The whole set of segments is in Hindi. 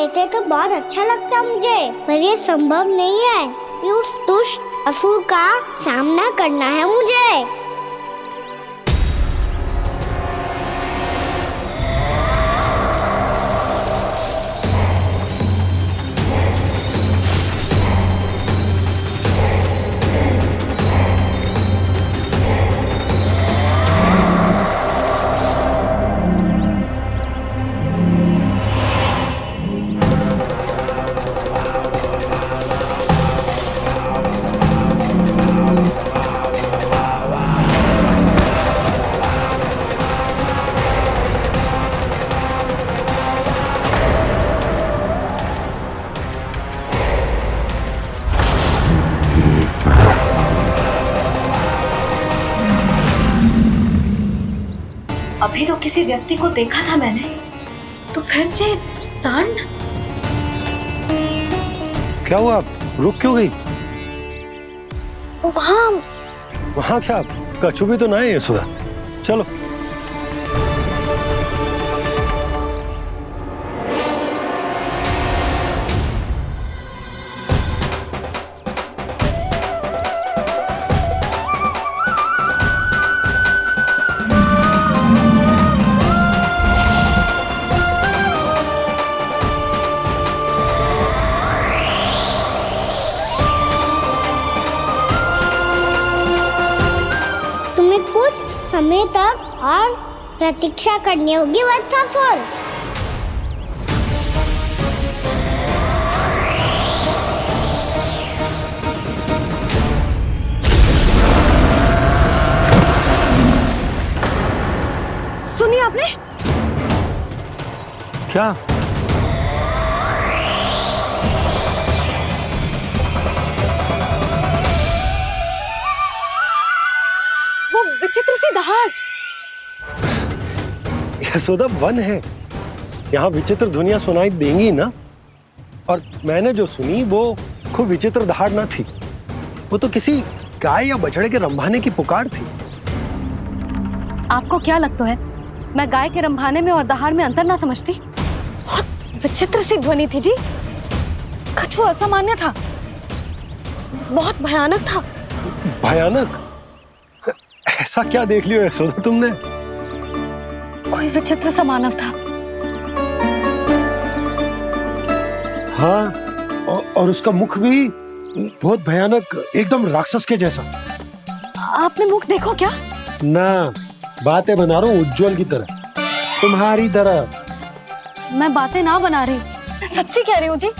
रहते तो बहुत अच्छा लगता मुझे, पर ये संभव नहीं है। ये उस दुष्ट असुर का सामना करना है मुझे। अभी तो किसी व्यक्ति को देखा था मैंने, तो फिर से सांड। क्या हुआ, रुक क्यों गई? वहाँ क्या कछु भी तो नहीं है सुधा, चलो। कुछ समय तक और प्रतीक्षा करनी होगी वत्सासुर। सुनिए आपने क्या? विचित्र सी दहाड़। यशोदा, वन है, यहाँ विचित्र ध्वनियां सुनाई देंगी ना। और मैंने जो सुनी वो खूब विचित्र दहाड़ ना थी, वो तो किसी गाय या बछड़े के रंभाने की पुकार थी। आपको क्या लगता है मैं गाय के रंभाने में और दहाड़ में अंतर ना समझती? बहुत विचित्र सी ध्वनि थी जी, कुछ वो असामान्य था, बहुत भयानक था। भयानक? ऐसा क्या देख लियो यशोदा तुमने? कोई विचित्र सा मानव था। हाँ, और उसका मुख भी बहुत भयानक, एकदम राक्षस के जैसा। आपने मुख देखो क्या? ना, बातें बना रहा हूँ उज्जवल की तरह, तुम्हारी तरह। मैं बातें ना बना रही, मैं सच्ची कह रही हूँ जी।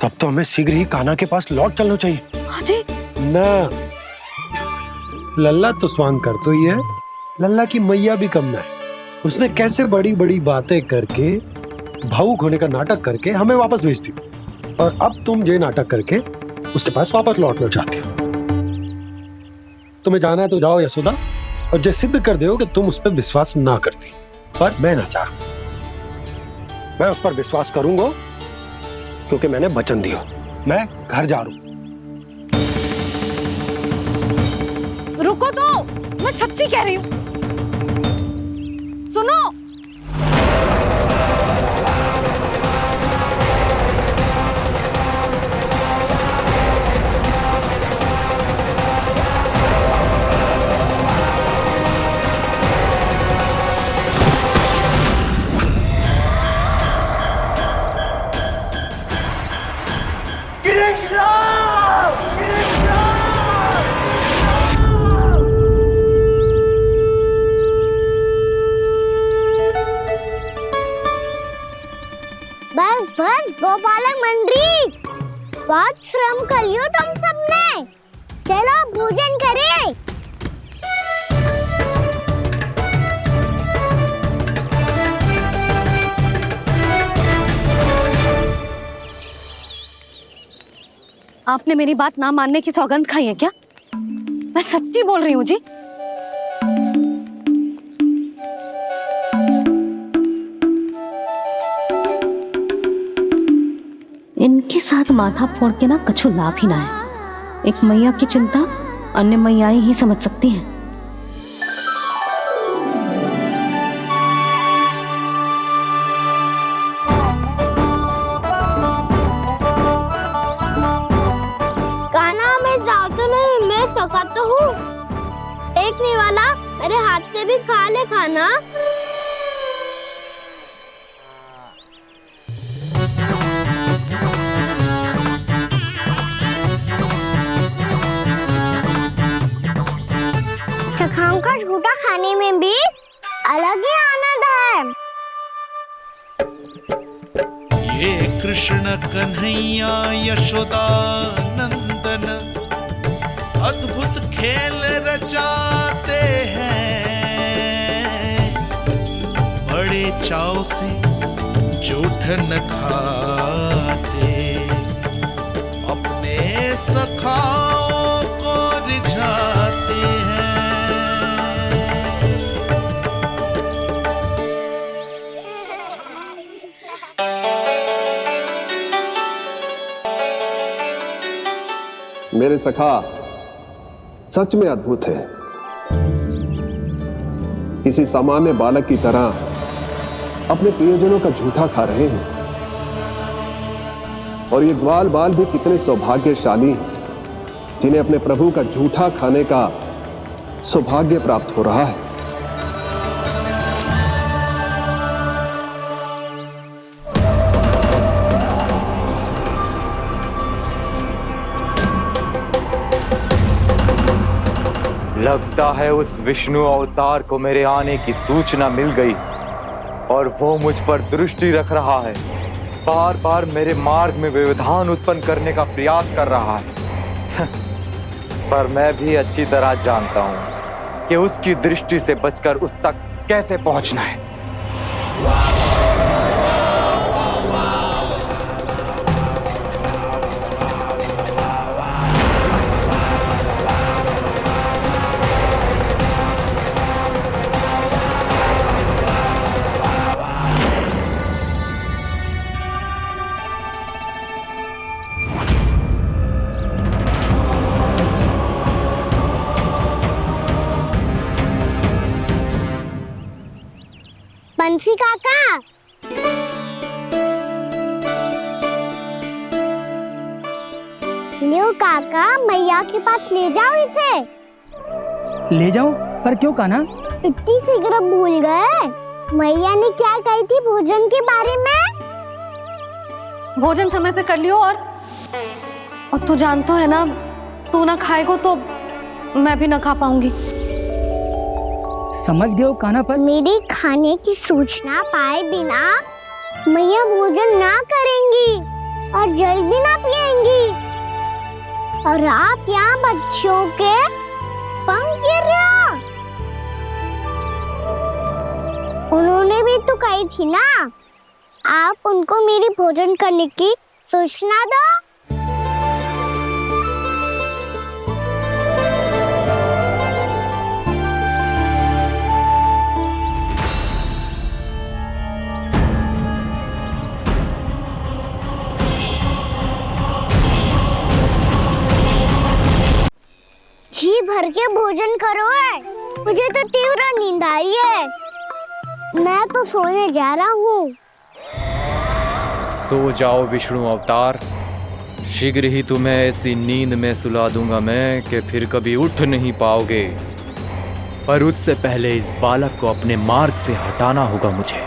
तब तो हमें शीघ्र ही कान्हा के पास लौट चलना चाहिए। हाँ जी। ना, लल्ला तो स्वांग कर तो ही है, लल्ला की मैया भी कम ना है। उसने कैसे बड़ी बड़ी बातें करके, भावुक होने का नाटक करके हमें वापस भेज दी, और अब तुम ये नाटक करके उसके पास वापस लौटना चाहती हो। तुम्हें जाना है तो जाओ यशोदा, और ये सिद्ध कर दो कि तुम उस पर विश्वास ना करती। पर मैं ना चाहूं, मैं उस पर विश्वास करूंगा, क्योंकि मैंने वचन दिया। मैं घर जा रहा हूं। रुको तो, मैं सच्ची कह रही हूँ। सुनो, बस बस गोपालक मंडली, बहुत श्रम कर लियो तुम सबने, चलो भोजन करें। आपने मेरी बात ना मानने की सौगंध खाई है क्या? मैं सच्ची बोल रही हूँ जी। इनके साथ माथा फोड़ के ना कछु लाभ ही ना है। एक मैया की चिंता अन्य मैयाएं ही समझ सकती हैं। मेरे हाथ से भी खा ले खाना। चखाओं का झूठा खाने में भी अलग ही आनंद है। ये कृष्ण कन्हैया यशोदा नंदन अद्भुत खेल रचाते हैं, बड़े चाव से जूठ न खाते, अपने सखाओं को रिझाते हैं। मेरे सखा सच में अद्भुत है। किसी सामान्य बालक की तरह अपने प्रियजनों का झूठा खा रहे हैं, और ये ग्वाल बाल भी कितने सौभाग्यशाली हैं जिन्हें अपने प्रभु का झूठा खाने का सौभाग्य प्राप्त हो रहा है। लगता है उस विष्णु अवतार को मेरे आने की सूचना मिल गई और वो मुझ पर दृष्टि रख रहा है। बार बार मेरे मार्ग में व्यवधान उत्पन्न करने का प्रयास कर रहा है। पर मैं भी अच्छी तरह जानता हूं कि उसकी दृष्टि से बचकर उस तक कैसे पहुंचना है। बंसी काका, लियो काका, मैया के पास ले जाओ इसे। ले जाओ? पर क्यों कान्हा? इतनी शीघ्र भूल गए? मैया ने क्या कही थी भोजन के बारे में? भोजन समय पे कर लियो। और तू जानता है ना, तू ना खाएगा तो मैं भी ना खा पाऊंगी। समझ गए हो कान्हा? पर मेरे खाने की सूचना पाए बिना मैया भोजन ना करेंगी और जल भी ना पिएंगी, और आप यहाँ बच्चों के पंख गिर रहे हो। उन्होंने भी तो कही थी ना, आप उनको मेरी भोजन करने की सूचना दो। जी भर के भोजन करो है, मुझे तो तीव्र नींद आ रही है। मैं तो सोने जा रहा हूँ। सो जाओ विष्णु अवतार, शीघ्र ही तुम्हें ऐसी नींद में सुला दूंगा मैं कि फिर कभी उठ नहीं पाओगे। पर उससे पहले इस बालक को अपने मार्ग से हटाना होगा मुझे।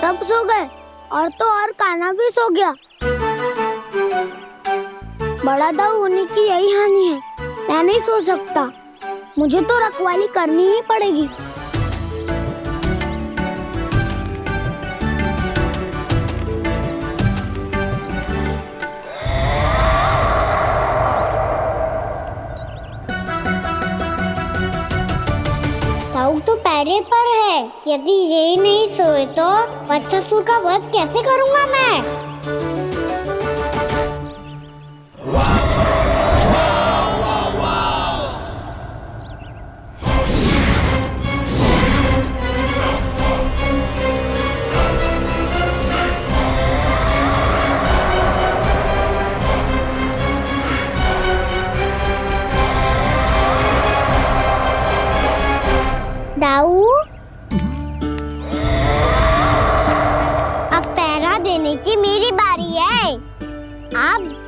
सब सो गए, और तो और कान्हा भी सो गया। बड़ा दाऊ होने की यही हानि है, मैं नहीं सो सकता। मुझे तो रखवाली करनी ही पड़ेगी। दाऊ तो पहले पर है, यदि यही नहीं सोए तो बच्चासुर का वध कैसे करूंगा मैं?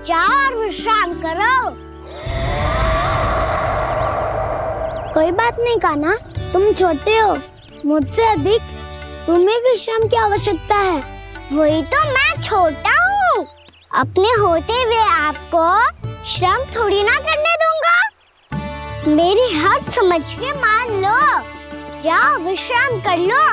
जाओ और विश्राम करो। कोई बात नहीं कान्हा, तुम छोटे हो, मुझसे अधिक तुम्हें विश्राम की आवश्यकता है। वही तो मैं छोटा हूँ, अपने होते हुए आपको श्रम थोड़ी ना करने दूंगा। मेरी हद समझ के मान लो, जाओ विश्राम कर लो।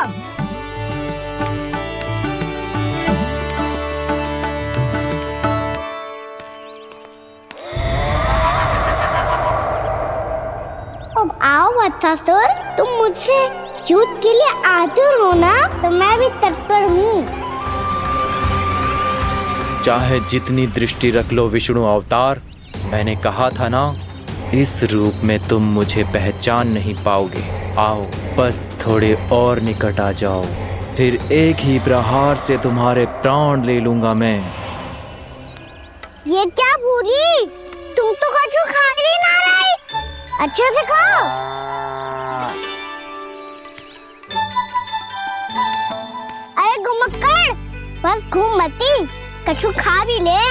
अब आओ वत्सासुर, तुम मुझसे युद्ध के लिए आतुर हो ना, तो मैं भी तत्पर हूँ। चाहे जितनी दृष्टि रख लो विष्णु अवतार, मैंने कहा था ना, इस रूप में तुम मुझे पहचान नहीं पाओगे। आओ बस थोड़े और निकट आ जाओ, फिर एक ही प्रहार से तुम्हारे प्राण ले लूंगा मैं। ये क्या भूरी, तुम तो कछु खा ही ना रही, अच्छे से खाओ। अरे घुमक्कड़, बस घूम मती, कछु खा भी ले,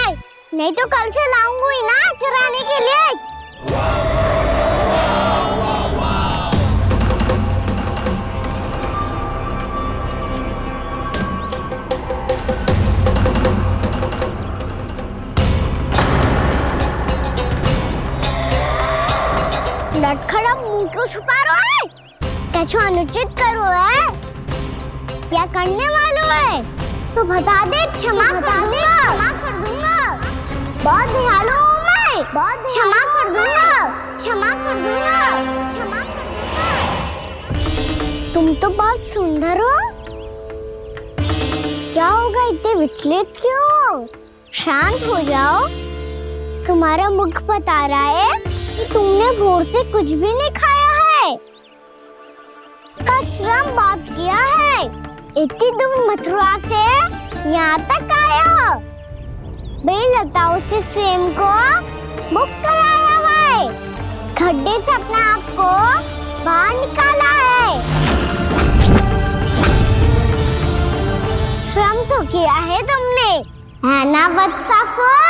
नहीं तो कल से लाऊंगा ही ना चराने के लिए। लटखड़ा मुंह क्यों छुपा रहा है? कछु अनुचित करो है या करने वालों है तो बता दे, क्षमा कर दूंगा। बहुत दयालु हूँ मैं, बहुत क्षमा कर दूंगा। तुम तो बहुत सुंदर हो, क्या होगा, इतने विचलित क्यों हो? शांत हो जाओ, तुम्हारा मुख बता रहा है कि तुमने भोर से कुछ भी नहीं खाया है, श्रम बात किया है, इतनी दूर मथुरा से यहाँ तक आया हो, बेलताओं से स्वयं को मुक्त कराया हुआ है, खड्डे से अपने आप को बाहर निकाला है। श्रम तो किया है तुमने, है ना वत्सासुर?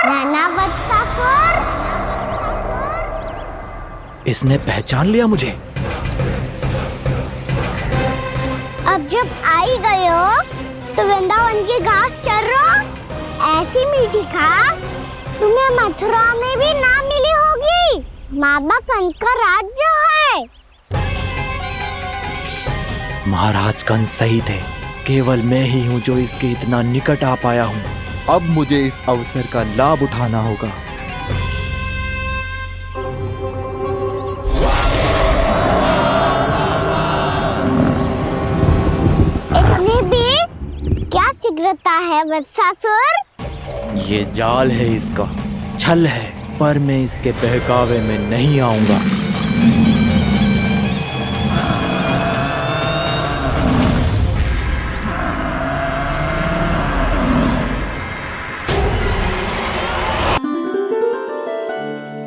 इसने पहचान लिया मुझे। अब जब आई गए हो तो वृंदावन की घास चर रहो, ऐसी मीठी घास तुम्हें मथुरा में भी ना मिली होगी। मामा कंस का राज्य है। महाराज कंस सही थे, केवल मैं ही हूँ जो इसके इतना निकट आ पाया हूँ। अब मुझे इस अवसर का लाभ उठाना होगा। क्या शीघ्रता है वत्सासुर? ये जाल है इसका, छल है, पर मैं इसके बहकावे में नहीं आऊंगा।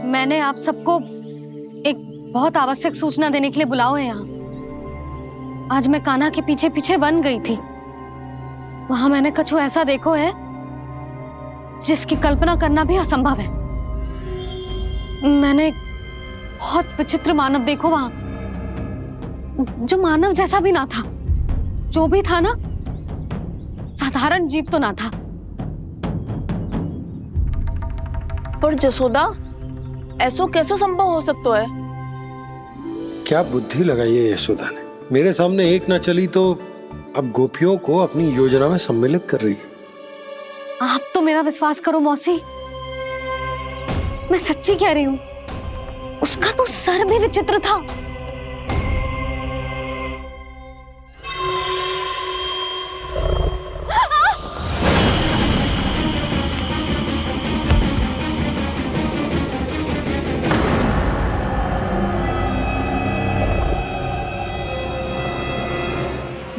मैंने आप सबको एक बहुत आवश्यक सूचना देने के लिए बुलाओ है यहाँ। आज मैं कान्हा के पीछे पीछे वन गई थी, वहां मैंने कछु ऐसा देखो है जिसकी कल्पना करना भी असंभव है। मैंने बहुत विचित्र मानव देखो वहां, जो मानव जैसा भी ना था, जो भी था ना, साधारण जीव तो ना था। पर जसोदा, ऐसा कैसे संभव हो सकता है? क्या बुद्धि लगाई है यशोदा ने, मेरे सामने एक न चली तो अब गोपियों को अपनी योजना में सम्मिलित कर रही है। आप तो मेरा विश्वास करो मौसी, मैं सच्ची कह रही हूँ, उसका तो सर भी विचित्र था।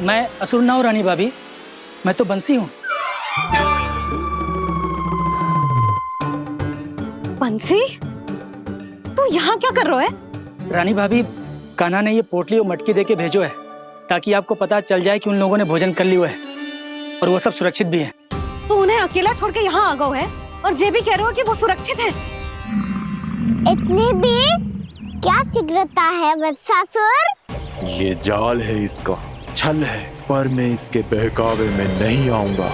मैं असुर ना हूं रानी भाभी, मैं तो बंसी हूँ। बंसी, तू यहाँ क्या कर रहा है? रानी भाभी, कान्हा ने ये पोटली और मटकी देके भेजो है ताकि आपको पता चल जाए कि उन लोगों ने भोजन कर लिया है और वो सब सुरक्षित भी है। तू उन्हें अकेला छोड़ के यहाँ आ गया है? और ये भी कह रहे हो कि वो सुरक्षित है। इतने भी क्या शीघ्रता है वत्सासुर? ये जाल है, इसका छल है, पर मैं इसके बहकावे में नहीं आऊंगा।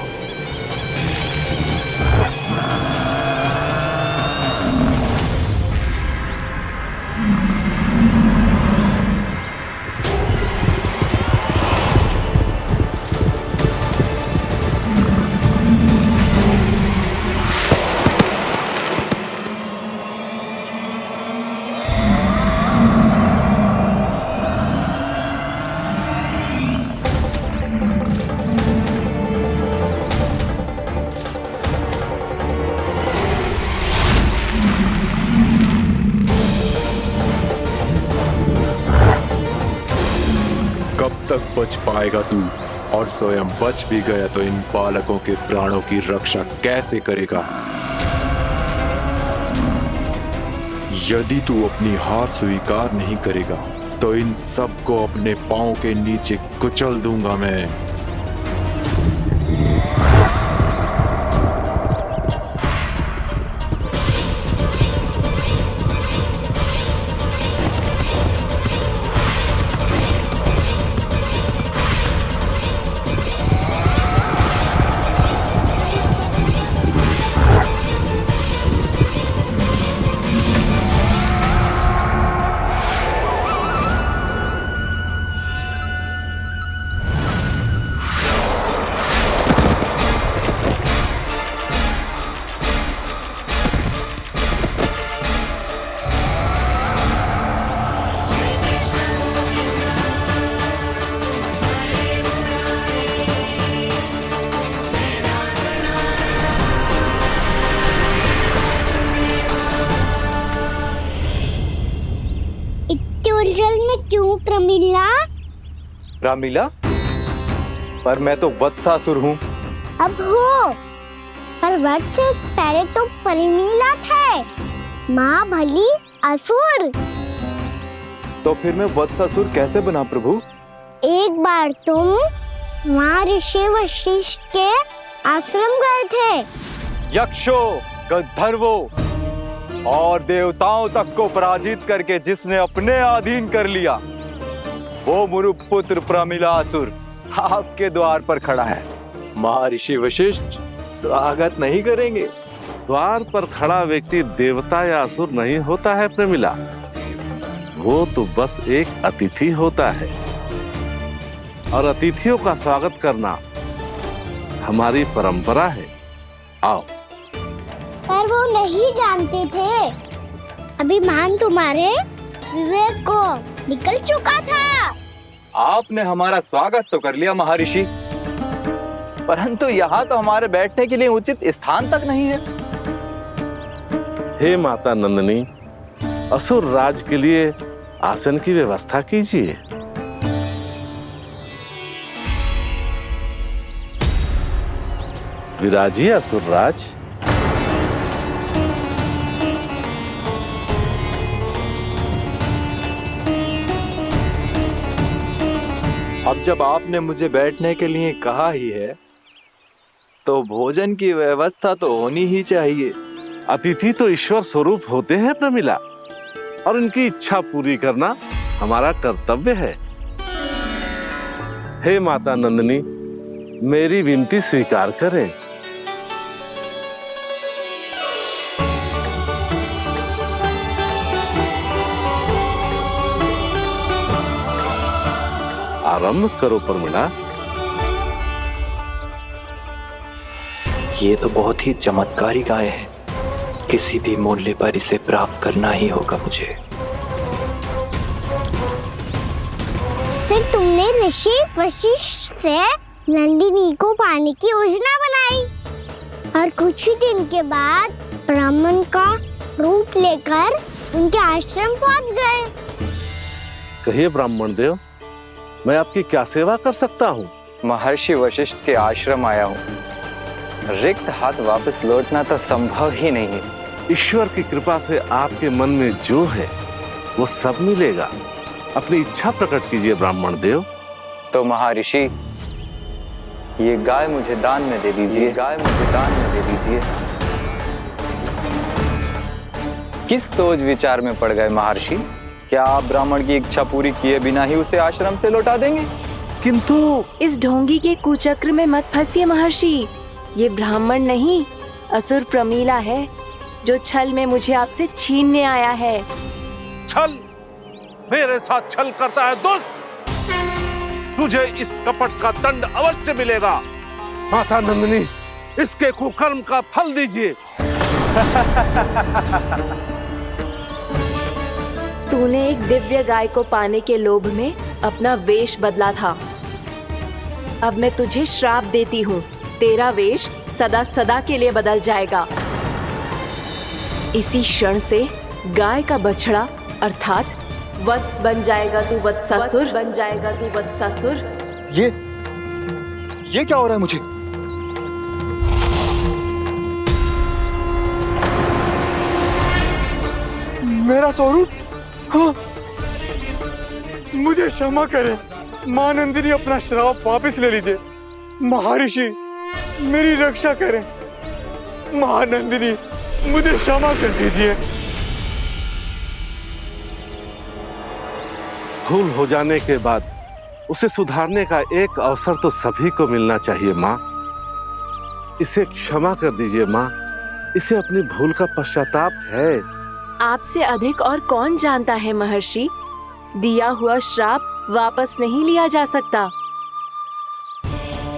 कब तक बच पाएगा तू? और स्वयं बच भी गया तो इन बालकों के प्राणों की रक्षा कैसे करेगा? यदि तू अपनी हार स्वीकार नहीं करेगा तो इन सबको अपने पांव के नीचे कुचल दूंगा मैं। उलझन में क्यों प्रमिला? रामीला, पर मैं तो वत्सासुर हूँ। अब हो, पर वत्स से पहले तो प्रमिला थे, माँ भली असुर। तो फिर मैं वत्सासुर कैसे बना प्रभु? एक बार तुम माँ ऋषि वशिष्ठ के आश्रम गए थे। यक्षों, गंधर्वों और देवताओं तक को पराजित करके जिसने अपने अधीन कर लिया, वो मुरुपुत्र प्रमिलासुर आपके द्वार पर खड़ा है। महर्षि वशिष्ठ स्वागत नहीं करेंगे? द्वार पर खड़ा व्यक्ति देवता या असुर नहीं होता है प्रमिला, वो तो बस एक अतिथि होता है, और अतिथियों का स्वागत करना हमारी परंपरा है। आओ। पर वो नहीं जानते थे, अभिमान तुम्हारे विवेक को निकल चुका था। आपने हमारा स्वागत तो कर लिया महर्षि, परंतु यहाँ तो हमारे बैठने के लिए उचित स्थान तक नहीं है। हे माता नंदिनी, असुर राज के लिए आसन की व्यवस्था कीजिए। विराजिए असुर राज। अब जब आपने मुझे बैठने के लिए कहा ही है, तो भोजन की व्यवस्था तो होनी ही चाहिए। अतिथि तो ईश्वर स्वरूप होते हैं प्रमिला, और उनकी इच्छा पूरी करना हमारा कर्तव्य है। हे माता नंदिनी, मेरी विनती स्वीकार करें। आरंभ करो प्रमिला। ये तो बहुत ही चमत्कारी गाय है, किसी भी मूल्य पर इसे प्राप्त करना ही होगा मुझे। फिर तुमने ऋषि वशिष्ठ से नंदिनी को पाने की योजना बनाई, और कुछ ही दिन के बाद ब्राह्मण का रूप लेकर उनके आश्रम पहुंच गए। कहिए ब्राह्मण देव, मैं आपकी क्या सेवा कर सकता हूँ? महर्षि वशिष्ठ के आश्रम आया हूँ। रिक्त हाथ वापस लौटना तो संभव ही नहीं है। ईश्वर की कृपा से आपके मन में जो है वो सब मिलेगा। अपनी इच्छा प्रकट कीजिए ब्राह्मण देव। तो महर्षि, ये गाय मुझे दान में दे दीजिए। गाय मुझे दान में दे दीजिए। किस सोच विचार में पड़ गए महर्षि? क्या आप ब्राह्मण की इच्छा पूरी किए बिना ही उसे आश्रम से लौटा देंगे? किंतु इस ढोंगी के कुचक्र में मत फंसिए महर्षि। ये ब्राह्मण नहीं, असुर प्रमीला है जो छल में मुझे आपसे छीनने आया है। छल? मेरे साथ छल करता है दुष्ट? तुझे इस कपट का दंड अवश्य मिलेगा। माता नंदिनी, इसके कुकर्म का फल दीजिए। तूने एक दिव्य गाय को पाने के लोभ में अपना वेश बदला था। अब मैं तुझे श्राप देती हूँ, तेरा वेश सदा सदा के लिए बदल जाएगा। इसी क्षण से गाय का बछड़ा अर्थात वत्स बन जाएगा तू वत्सासुर, बन जाएगा तू वत्सासुर। ये क्या हो रहा है मुझे? मेरा स्वरूप? हाँ। मुझे क्षमा करें मां नंदिनी, अपना श्राप वापस ले लीजिए। महर्षि मेरी रक्षा करें। मां नंदिनी मुझे क्षमा कर दीजिए। भूल हो जाने के बाद उसे सुधारने का एक अवसर तो सभी को मिलना चाहिए माँ। इसे क्षमा कर दीजिए माँ, इसे अपनी भूल का पश्चाताप है। आपसे अधिक और कौन जानता है महर्षि, दिया हुआ श्राप वापस नहीं लिया जा सकता।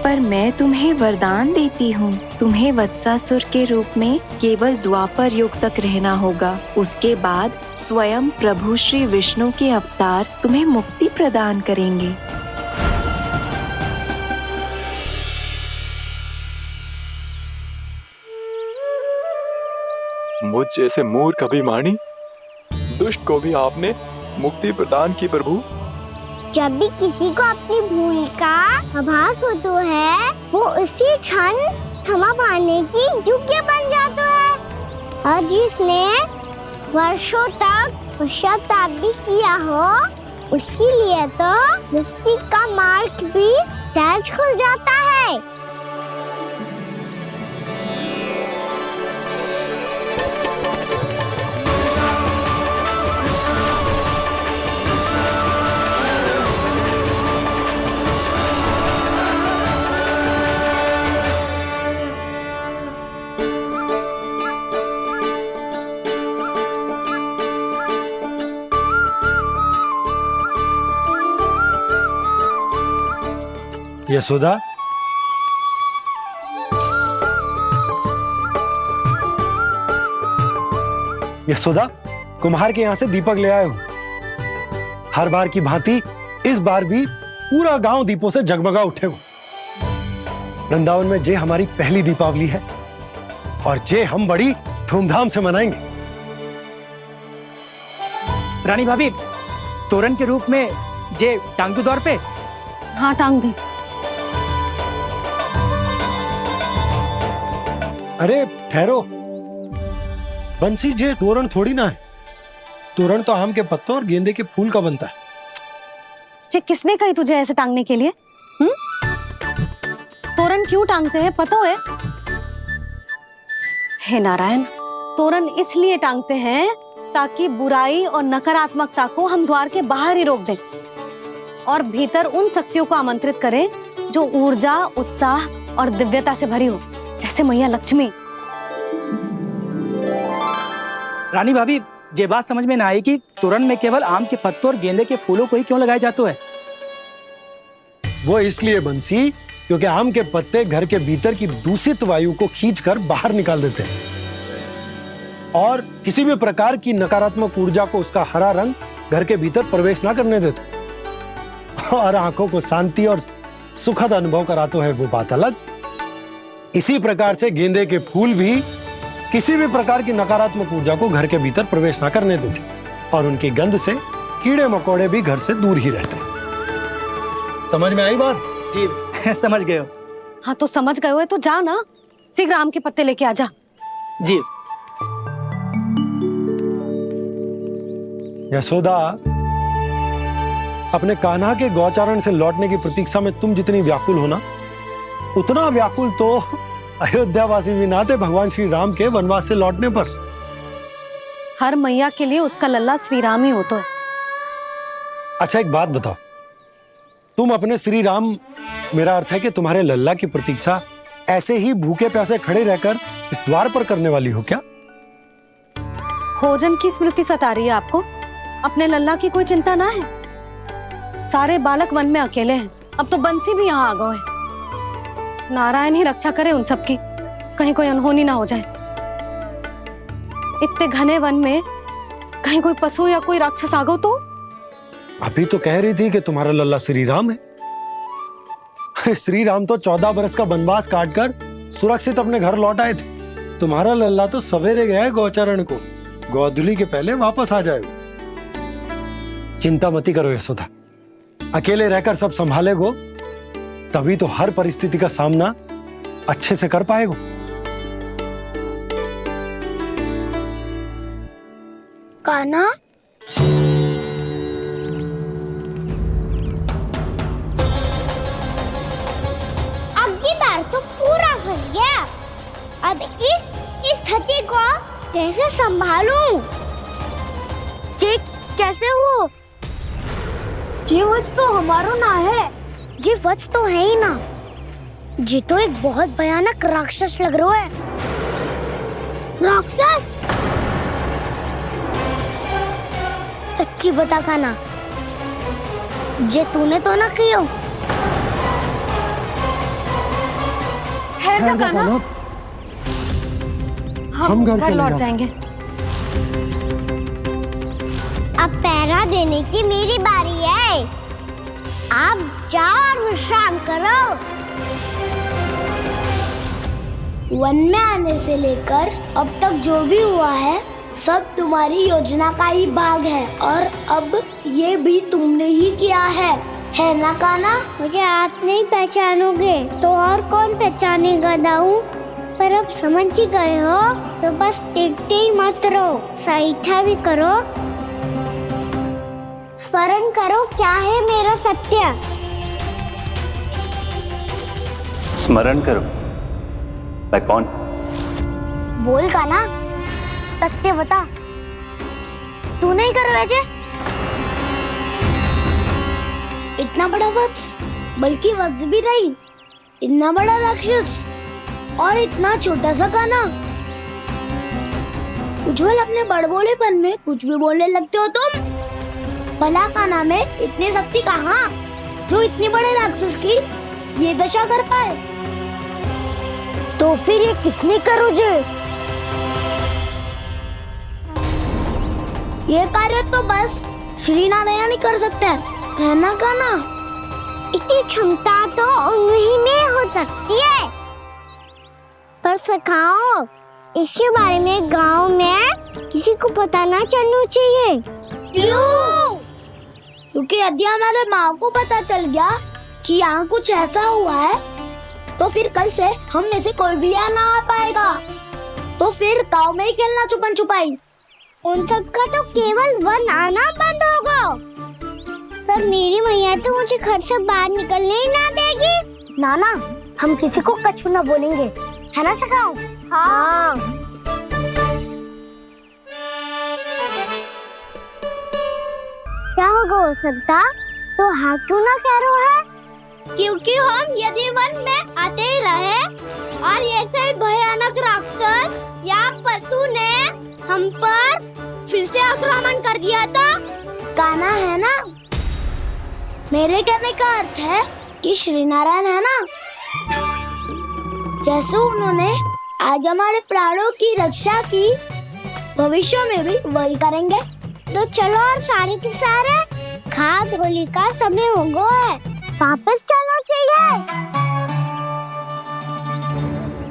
पर मैं तुम्हें वरदान देती हूँ, तुम्हें वत्सासुर के रूप में केवल द्वापर युग तक रहना होगा। उसके बाद स्वयं प्रभु श्री विष्णु के अवतार तुम्हें मुक्ति प्रदान करेंगे। मुझ जैसे मूर्ख अभिमानी दुष्ट को भी आपने मुक्ति प्रदान की प्रभु। जब भी किसी को अपनी भूल का आभास होता है, वो उसी क्षण क्षमा पाने की योग्य बन जाता है। और जिसने वर्षों तक पश्चाताप भी किया हो, उसके लिए तो मुक्ति का मार्ग भी सहज खुल जाता है। यशोदा, यशोदा, कुम्हार के यहाँ से दीपक ले आया हूं। हर बार की भांति इस बार भी पूरा गांव दीपों से जगमगा उठे हो। वृंदावन में जे हमारी पहली दीपावली है और जे हम बड़ी धूमधाम से मनाएंगे। रानी भाभी, तोरण के रूप में जे टांग दो दौर पे। हाँ, टांग दे। अरे ठहरो, बंसी, जे तोरण थोड़ी ना है। तोरण तो आम के पत्तों और गेंदे के फूल का बनता है। जे किसने कही तुझे ऐसे टांगने के लिए? तोरण क्यों टांगते हैं पता है? हे नारायण, तोरण इसलिए टांगते हैं ताकि बुराई और नकारात्मकता को हम द्वार के बाहर ही रोक दें और भीतर उन शक्तियों को आमंत्रित करें जो ऊर्जा, उत्साह और दिव्यता से भरी हो, जैसे मैया लक्ष्मी। रानी भाभी, ये बात समझ में ना आई कि तोरण में केवल आम के पत्तों और गेंदे के फूलों को ही क्यों लगाया जाता है? वो इसलिए बंसी, क्योंकि आम के पत्ते घर के भीतर की दूषित वायु को खींचकर बाहर निकाल देते हैं और किसी भी प्रकार की नकारात्मक ऊर्जा को उसका हरा रंग घर के भीतर प्रवेश ना करने देते और आंखों को शांति और सुखद अनुभव कराते है, वो बात अलग। इसी प्रकार से गेंदे के फूल भी किसी भी प्रकार की नकारात्मक ऊर्जा को घर के भीतर प्रवेश ना करने देते और उनकी गंध से कीड़े मकोड़े भी घर से दूर ही रहते हैं। समझ में आई बात? जी समझ गए हो। हाँ, तो समझ गए हो तो जा ना, शीघ्र आम के पत्ते लेके आजा। जी। यशोदा, अपने कान्हा के गौचारण से लौटने की प्रतीक्षा में तुम जितनी व्याकुल हो ना, उतना व्याकुल तो अयोध्यावासी भी ना थे भगवान श्री राम के वनवास से लौटने पर। हर मैया के लिए उसका लल्ला श्री राम ही होता है। अच्छा एक बात बताओ, तुम अपने श्री राम, मेरा अर्थ है कि तुम्हारे लल्ला की प्रतीक्षा ऐसे ही भूखे प्यासे खड़े रहकर इस द्वार पर करने वाली हो क्या? भोजन की स्मृति सता रही है आपको? अपने लल्ला की कोई चिंता ना है। सारे बालक वन में अकेले हैं, अब तो बंसी भी यहाँ आ गए हैं। नारायण ही रक्षा करे उन सबकी, कहीं कोई अनहोनी ना हो जाए। इतने घने वन में कहीं कोई पशु या कोई राक्षस आ गो तो? अभी तो कह रही थी कि तुम्हारा लल्ला श्री राम है। अरे श्री राम तो 14 बरस का वनवास काटकर सुरक्षित अपने घर लौट आए थे। तुम्हारा लल्ला तो सवेरे गया है गौचरण को, गोधूली के पहले वापस आ जाएगा। चिंता मती करो यशोदा, अकेले रहकर सब संभालेगो तभी तो हर परिस्थिति का सामना अच्छे से कर पाएगो। कान्हा, अब की बार तो पूरा फंस गया। अब इस स्थिति को कैसे संभालूं? जी कैसे हो? जी वत्स तो हमारो ना है। जी वत्स तो है ही ना। जी तो एक बहुत भयानक राक्षस लग रहा है। राक्षस? सच्ची बता कान्हा, जे तूने तो ना कियो? ठहर जा कान्हा, हम घर लौट जाएंगे। अब पहरा देने की मेरी बारी है। आप जाओ और विश्राम करो। वन में आने से लेकर अब तक जो भी हुआ है सब तुम्हारी योजना का ही भाग है, और अब ये भी तुमने ही किया है ना कान्हा? मुझे आप नहीं पहचानोगे तो और कौन पहचानेगा दाऊ? पर अब समझ ही गए हो तो बस देखते ही मत रहो, सहीठा भी करो। स्मरण करो क्या है मेरा सत्य। स्मरण करो? मैं कौन? बोल कान्हा, सत्य बता। तू नहीं करो अजय? इतना बड़ा वत्स, बल्कि वत्स भी नहीं, इतना बड़ा राक्षस और इतना छोटा सा कान्हा। उज्जवल अपने बड़बोलेपन में कुछ भी बोलने लगते हो तुम। भला कान्हा में इतनी शक्ति कहाँ जो इतनी बड़े राक्षस की ये दशा कर पाए? तो फिर ये किसने करो जे? ये कार्य तो बस श्री नारायण ही कर सकते हैं, है ना कान्हा? इतनी क्षमता तो उन्हीं में हो सकती है। पर सखाओ, इसके बारे में गांव में किसी को पता ना चलना चाहिए। क्यों? क्योंकि यदि हमारे माँ को पता चल गया कि यहाँ कुछ ऐसा हुआ है तो फिर कल से हम में से कोई भी यहाँ ना आ पाएगा। तो फिर गांव में ही खेलना छुपन छुपाई। उन सबका तो केवल वन आना बंद होगा। पर मेरी मैया तो मुझे घर से बाहर निकलने ही ना देगी। नाना, हम किसी को कछु ना बोलेंगे, है ना सखाओ? हाँ। क्या होगा हो सकता? तो हाँ क्यों ना कह रहा है? क्योंकि हम यदि वन में आते ही रहे और ऐसे भयानक राक्षस या पशु ने हम पर फिर से आक्रमण कर दिया तो? कान्हा है ना, मेरे कहने का अर्थ है कि श्री नारायण है ना, जैसे उन्होंने आज हमारे प्राणों की रक्षा की, भविष्य में भी वही करेंगे। तो चलो और सारे के सारे खाद होली का समय हो गया है, वापस चलना चाहिए।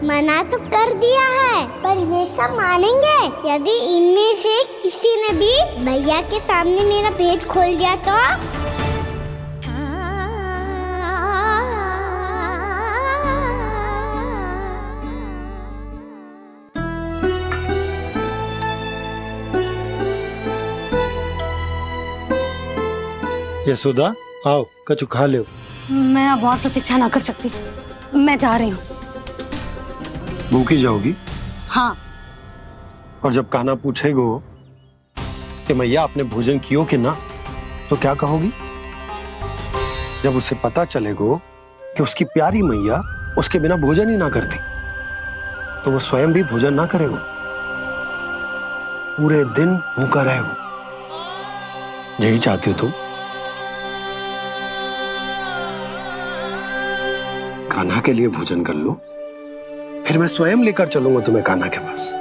मना तो कर दिया है, पर ये सब मानेंगे यदि इनमें से किसी ने भी भैया के सामने मेरा पेट खोल दिया तो? यशोदा आओ, कछु खा लो। मैं अब और प्रतीक्षा ना कर सकती, मैं जा रही हूँ। भूखी जाओगी? हाँ। और जब कान्हा पूछेगो कि मैया आपने भोजन कियो कि ना, तो क्या कहोगी? जब उसे पता चलेगा कि उसकी प्यारी मैया उसके बिना भोजन ही ना करती, तो वो स्वयं भी भोजन ना करेगा, पूरे दिन भूखा रहेगा। यही चाहती हो तुम? कान्हा के लिए भोजन कर लो, फिर मैं स्वयं लेकर चलूंगा तुम्हें कान्हा के पास।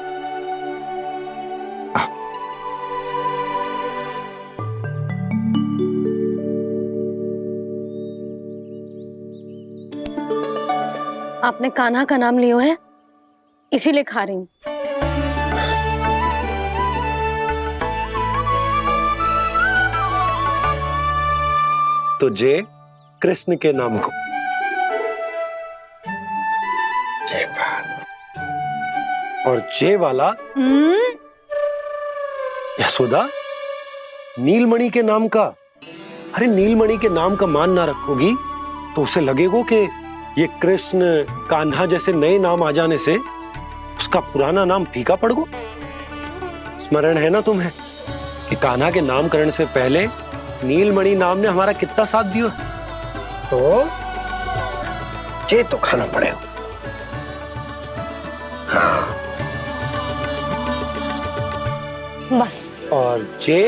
आपने कान्हा का नाम लियो है, इसीलिए खा रही हूं। तो जय कृष्ण के नाम को। जय बात। और जय वाला यशोदा, नीलमणि के नाम का। अरे नीलमणि के नाम का मान ना रखोगी तो उसे लगेगा कि ये कृष्ण कान्हा जैसे नए नाम आ जाने से उसका पुराना नाम फीका पड़ गो। स्मरण है ना तुम्हें कि कान्हा के नामकरण से पहले नीलमणि नाम ने हमारा कितना साथ दिया? तो जे तो खाना पड़ेगा। हाँ। बस। और जे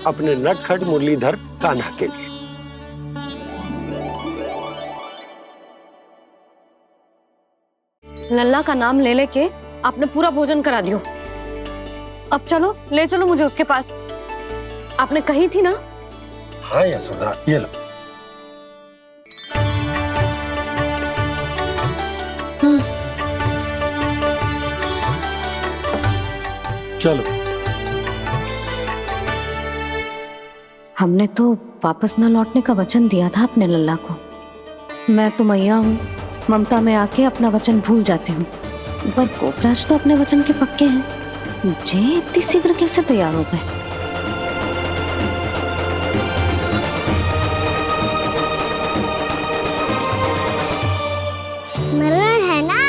अपने नटखट मुरलीधर कान्हा के लिए। लल्ला का नाम ले लेके आपने पूरा भोजन करा दियो। अब चलो, ले चलो मुझे उसके पास। आपने कही थी ना? हाँ यशोदा, ये लो। चलो। हमने तो वापस ना लौटने का वचन दिया था अपने लल्ला को। मैं तो मैया हूँ, ममता में आके अपना वचन भूल जाती हूँ, पर गोपराज तो अपने वचन के पक्के हैं। जे इतनी शीघ्र कैसे तैयार हो गए? मरण है ना,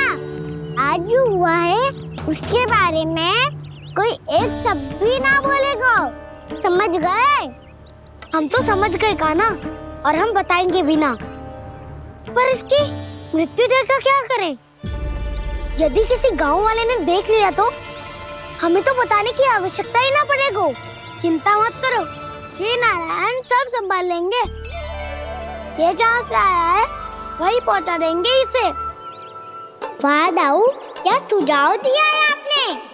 आज जो हुआ है उसके बारे में कोई एक शब्द भी ना बोलेगा। समझ गए? हम तो समझ गए कान्हा, और हम बताएंगे भी ना। पर इसकी मृत्यु देखकर क्या करें? यदि किसी गांव वाले ने देख लिया तो हमें तो बताने की आवश्यकता ही ना पड़ेगा। चिंता मत करो, श्री नारायण सब संभाल लेंगे। ये जहाँ से आया है वही पहुँचा देंगे इसे। वाह दाऊ, क्या सुझाव दिया है आपने?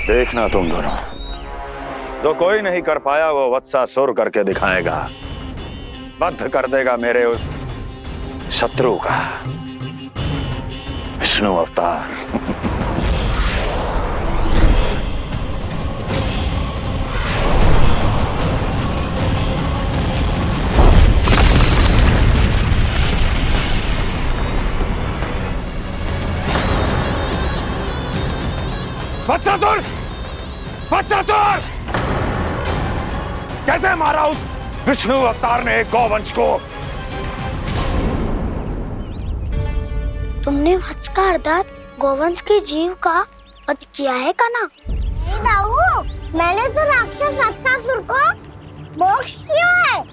देखना तुम दोनों, जो कोई नहीं कर पाया वो वत्सासुर करके दिखाएगा। बद्ध कर देगा मेरे उस शत्रु का विष्णु अवतार। वत्सासुर! वत्सासुर! कैसे मारा उस विष्णु अवतार ने गौवंश को? तुमने वत्स का अर्थात गौवंश के जीव का वध किया है कान्हा? नहीं दाऊ, मैंने तो राक्षस वत्सासुर को मोक्ष किया है।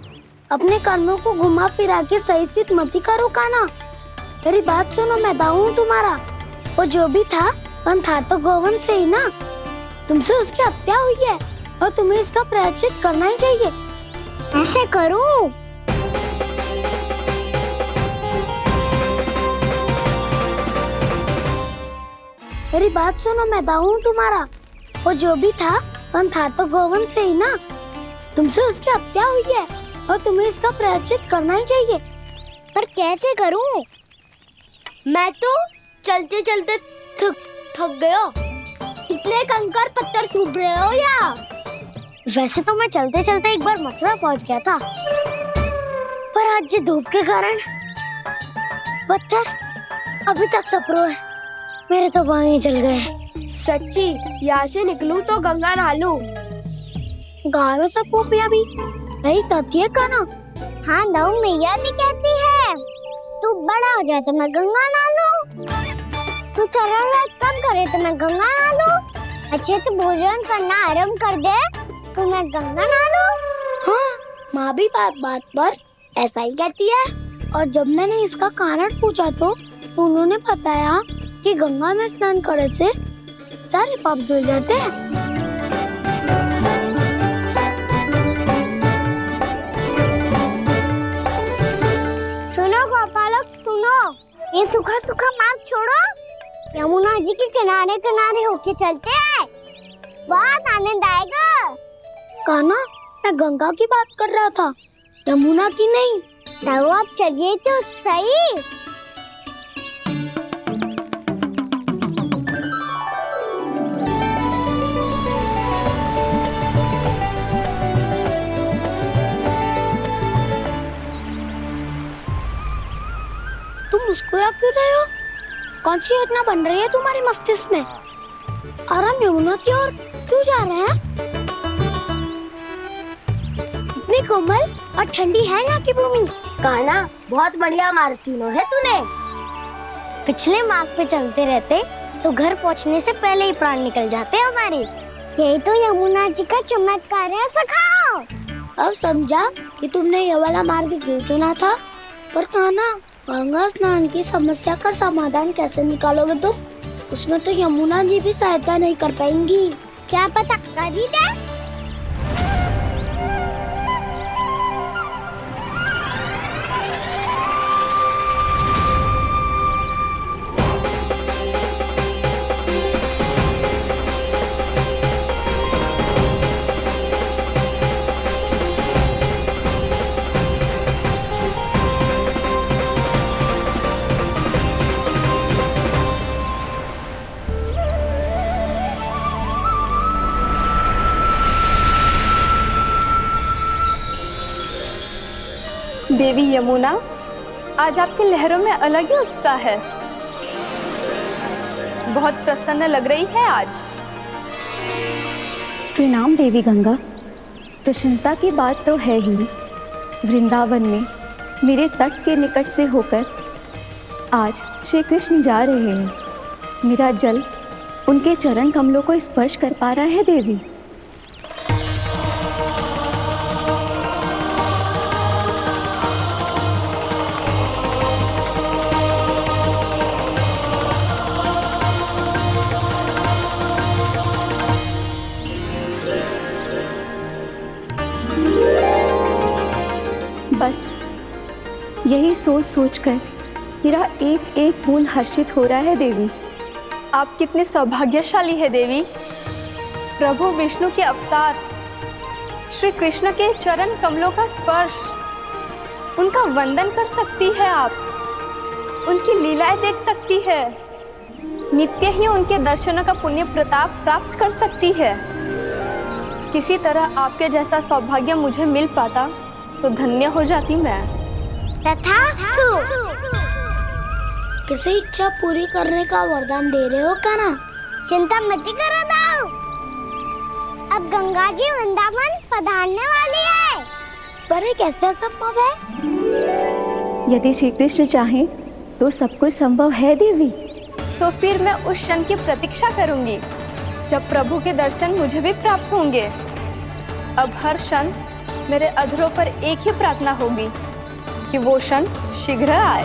अपने कर्मों को घुमा फिरा के सही सिद्ध मत करो कान्हा। मेरी बात सुनो, मैं दाऊ हूँ तुम्हारा। वो जो भी था पर था तो गौवंश से ही ना। तुमसे उसकी हत्या हुई है और तुम्हें इसका प्रायश्चित करना ही चाहिए। ऐसे करूं? मेरी बात सुनो, मैं दाऊ हूँ तुम्हारा। वो जो भी था पर था तो गौवंश से ही ना। तुमसे उसकी हत्या हुई है और तुम्हें इसका प्रायश्चित करना ही चाहिए। पर कैसे करूं? मैं तो चलते चलते थक गया। इतने कंकर पत्थर सूख रहे हो या? वैसे तो मैं चलते चलते एक बार मथुरा पहुंच गया था, पर आज ये धूप के कारण पत्थर अभी तक तप रहे हैं। मेरे तो पाँव ही जल गए। सच्ची, यहाँ से निकलूं तो गंगा नहा लूं। गारो सब पोपिया भी यही कहती है कान्हा। हाँ नौ मैया भी कहती है तू बड़ा हो जाए तो मैं गंगा नहा लूं, तू चरण व्रत कब करे तो मैं गंगा नहा लूं, अच्छे से भोजन करना आरंभ कर दे तो मैं गंगा नहा लूं। हाँ माँ भी बात बात पर ऐसा ही कहती है। और जब मैंने इसका कारण पूछा तो उन्होंने बताया कि गंगा में स्नान करने से सारे पाप धुल जाते हैं। सुनो गोपालक सुनो, ये सूखा सूखा मार्ग छोड़ो, यमुना जी के किनारे किनारे होके चलते हैं, बहुत आनंद आएगा। कान्हा, मैं गंगा की बात कर रहा था, यमुना की नहीं। तो आप चलिए तो सही। तुम मुस्कुरा क्यों रहे हो? कौन सी योजना बन रही है तुम्हारे मस्तिष्क में? और हम यमुना की ओर क्यों जा रहे हैं? इतनी कोमल और ठंडी है यहाँ की भूमि। कान्हा, बहुत बढ़िया मार्ग चुना है तूने। पिछले मार्ग पे चलते रहते तो घर पहुँचने से पहले ही प्राण निकल जाते हमारे। यही तो यमुना जी का चमत्कार है सखाओ। अब समझा कि तुमने ये वाला मार्ग क्यों चुना था। पर कान्हा, गंगा स्नान की समस्या का समाधान कैसे निकालोगे तुम? उसमें तो यमुना जी भी सहायता नहीं कर पाएंगी। क्या पता कर ही दे। देवी यमुना, आज आपकी लहरों में अलग ही उत्साह है, बहुत प्रसन्न लग रही है आज। प्रणाम देवी गंगा। प्रसन्नता की बात तो है ही। वृंदावन में मेरे तट के निकट से होकर आज श्री कृष्ण जा रहे हैं। मेरा जल उनके चरण कमलों को स्पर्श कर पा रहा है देवी। बस यही सोच सोचकर मेरा एक एक बूंद हर्षित हो रहा है देवी। आप कितने सौभाग्यशाली है देवी। प्रभु विष्णु के अवतार श्री कृष्ण के चरण कमलों का स्पर्श, उनका वंदन कर सकती है आप, उनकी लीलाएं देख सकती है, नित्य ही उनके दर्शनों का पुण्य प्रताप प्राप्त कर सकती है। किसी तरह आपके जैसा सौभाग्य मुझे मिल पाता तो धन्य हो जाती मैं। तथास्तु। किसी इच्छा पूरी करने का वरदान दे रहे हो कान्हा? चिंता मत करो दाऊ, अब गंगा जी वृंदावन पधारने वाली है। पर ये कैसे संभव है? यदि श्री कृष्ण चाहे तो सब कुछ संभव है देवी। तो फिर मैं उस क्षण की प्रतीक्षा करूंगी जब प्रभु के दर्शन मुझे भी प्राप्त होंगे। अब हर क्षण मेरे अधरों पर एक ही प्रार्थना होगी कि वो क्षण शीघ्र आए।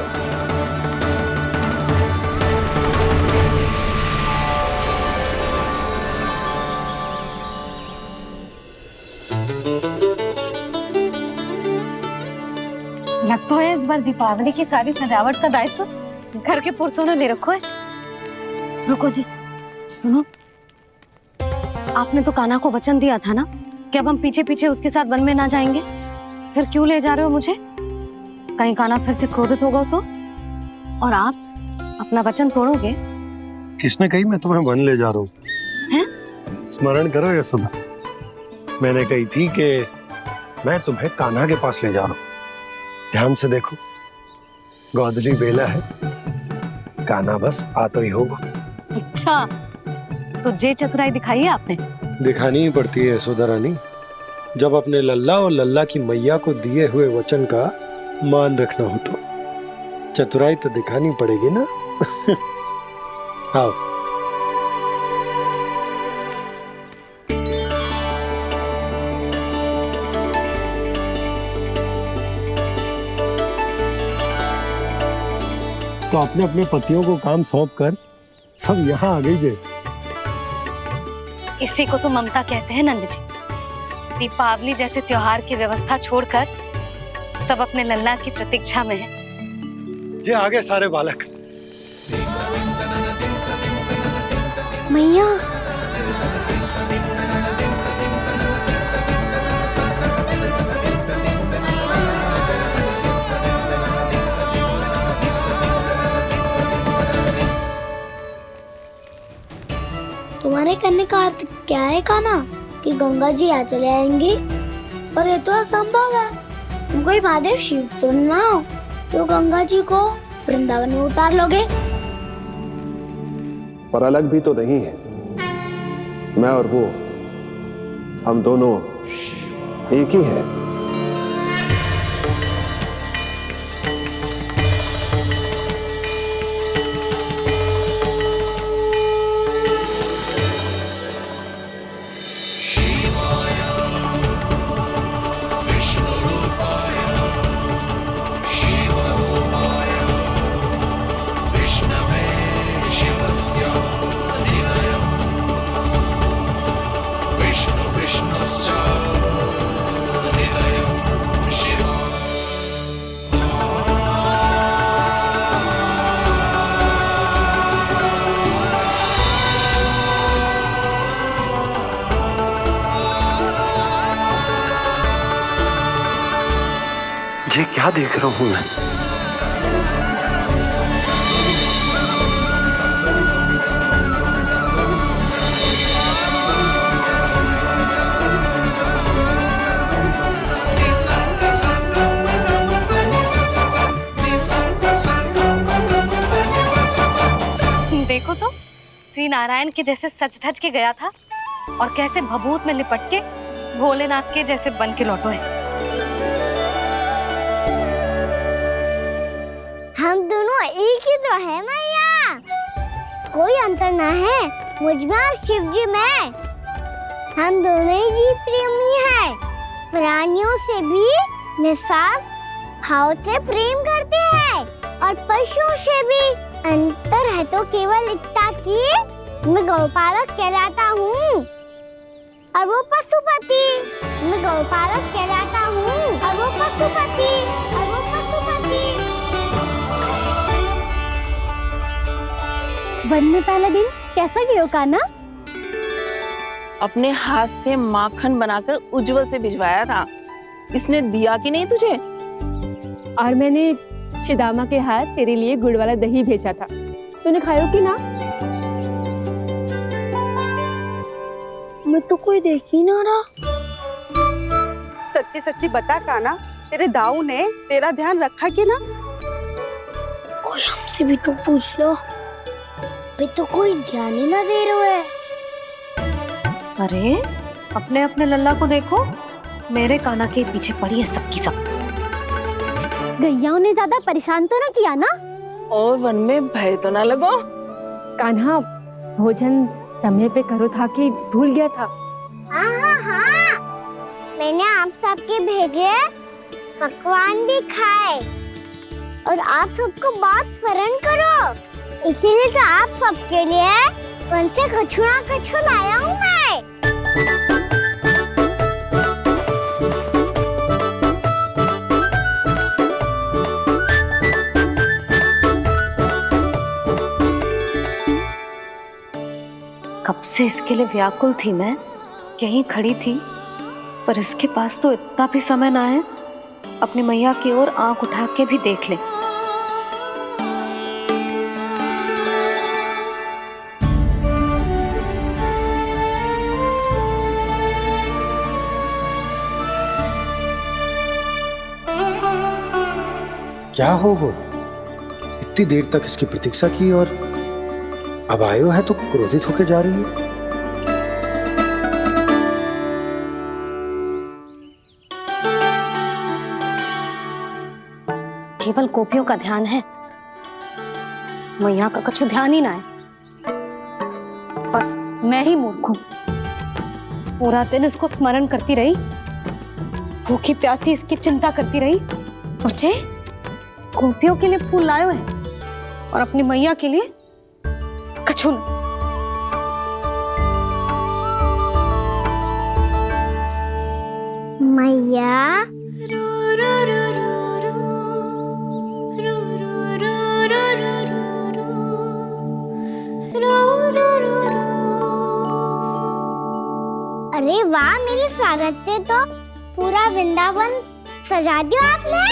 लग तो है इस बार दीपावली की सारी सजावट का दायित्व घर के पुरुषों ने ले रखो है। रुको जी, सुनो, आपने तो कान्हा को वचन दिया था ना कि अब हम पीछे पीछे उसके साथ वन में ना जाएंगे, फिर क्यों ले जा रहे हो मुझे? कहीं कान्हा फिर से क्रोधित होगा तो? और आप अपना वचन तोड़ोगे? किसने कही मैं तुम्हें वन ले जा रहा हूँ? स्मरण करो ये सब। मैंने कही थी कि मैं तुम्हें कान्हा के पास ले जा रहा हूँ। ध्यान से देखो, गोदली बेला है, कान्हा बस आ तो ही होगा। अच्छा, तो जे चतुराई दिखाई है आपने? दिखानी ही पड़ती है यशोदा रानी, जब अपने लल्ला और लल्ला की मैया को दिए हुए वचन का मान रखना हो तो चतुराई तो दिखानी पड़ेगी ना। आओ। तो अपने अपने पतियों को काम सौंप कर सब यहाँ आ गई थे। इसी को तो ममता कहते हैं नंद जी। दीपावली जैसे त्योहार की व्यवस्था छोड़कर सब अपने लल्ला की प्रतीक्षा में हैं। जे आगे सारे बालक। मैया तुम्हारे करने का अर्थ क्या है कान्हा? कि गंगा जी यहाँ चले आएंगी? पर ये तो असंभव है। तुम कोई महादेव शिव तो ना हो तो गंगा जी को वृंदावन में उतार लोगे? पर अलग भी तो नहीं है। मैं और वो, हम दोनों एक ही हैं। ये क्या देख रहा हूं मैं? देखो तो श्री नारायण के जैसे सज धज के गया था और कैसे भभूत में लिपट के भोलेनाथ के जैसे बन के लौटो है। हम दोनों एक ही तो है मैया, कोई अंतर ना है मुझ में और शिव जी में। हम दोनों ही जीव प्रेमी हैं, प्राणियों से भी निस्वार्थ भाव से प्रेम करते हैं और पशुओं से भी। अंतर है तो केवल इतना कि मैं गौपालक कहलाता हूँ और वो पशुपति। मैं गौपालक कहलाता हूँ और वो पशुपति। वन में पहला दिन कैसा गया कान्हा? अपने हाथ से माखन बनाकर उज्जवल से भिजवाया था। इसने दिया कि नहीं तुझे? और मैंने शिदामा के हाथ तेरे लिए गुड़ वाला दही भेजा था, तूने खाया कि ना? मैं तो कोई देख ही ना रहा। सच्ची सच्ची बता कान्हा, तेरे दाऊ ने तेरा ध्यान रखा कि ना? कोई हमसे भी तो पूछ लो, वे तो कोई ध्यान ही ना दे रहे हैं। अरे अपने अपने लल्ला को देखो, मेरे कान्हा के पीछे पड़ी है सबकी सब। गैयाओं ने ज्यादा परेशान तो ना किया ना? और वन में भय तो ना लगो? कान्हा भोजन समय पे करो था कि भूल गया था? हाँ, मैंने आप सबके भेजे पकवान भी खाए और आप सबको बात स्मरण करो, इसीलिए तो आप सबके लिए वन से कछु ना कछु लाया हूँ मैं। कब से इसके लिए व्याकुल थी मैं, यहीं खड़ी थी, पर इसके पास तो इतना भी समय ना है अपनी मैया की ओर आंख उठा के भी देख ले। क्या हो इतनी देर तक इसकी प्रतीक्षा की और अब आयो है तो क्रोधित होकर जा रही है। केवल गोपियों का ध्यान है, मैया का कछु ध्यान ही ना है। बस मैं ही मूर्ख हूं, पूरा दिन इसको स्मरण करती रही, भूखी प्यासी इसकी चिंता करती रही, मुझे गोपियों के लिए फूल लायो है और अपनी मैया के लिए कछु नहीं। मैया अरे वाह, मेरे स्वागत पे तो पूरा वृंदावन सजा दिया आपने।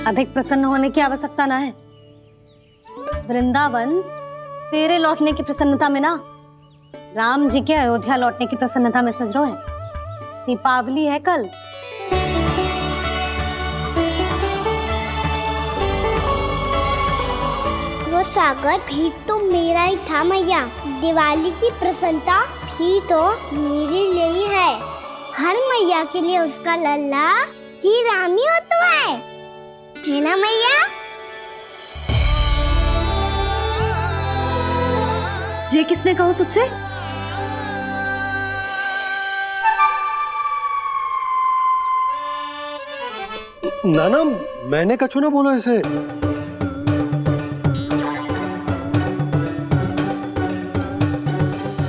अधिक प्रसन्न होने की आवश्यकता ना है। वृंदावन तेरे लौटने की प्रसन्नता में ना, राम जी के अयोध्या लौटने की प्रसन्नता में सज रहे हैं। दीपावली है कल। वो स्वागत भी तो मेरा ही था मैया। दिवाली की प्रसन्नता भी तो मेरे लिए ही है। हर मैया के लिए उसका लल्ला की रामी होता है ना मैया? ये किसने कहा तुझसे? नाना, मैंने कछु ना बोला इसे।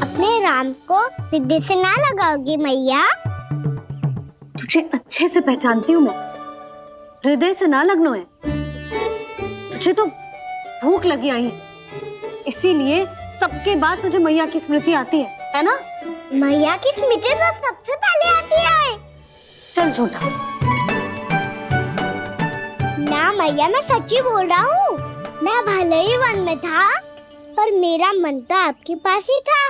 अपने राम को हृदय से ना लगाओगी मैया? तुझे अच्छे से पहचानती हूँ मैं, हृदय से ना लगनो है। तुझे तो भूख लगी आई है, इसीलिए सबके बाद तुझे मैया की स्मृति आती है ना? मैया की स्मृति तो सबसे पहले आती है। चल झूठा। ना मैया, मैं सच्ची बोल रहा हूँ। मैं भले ही वन में था, पर मेरा मन तो आपके पास ही था।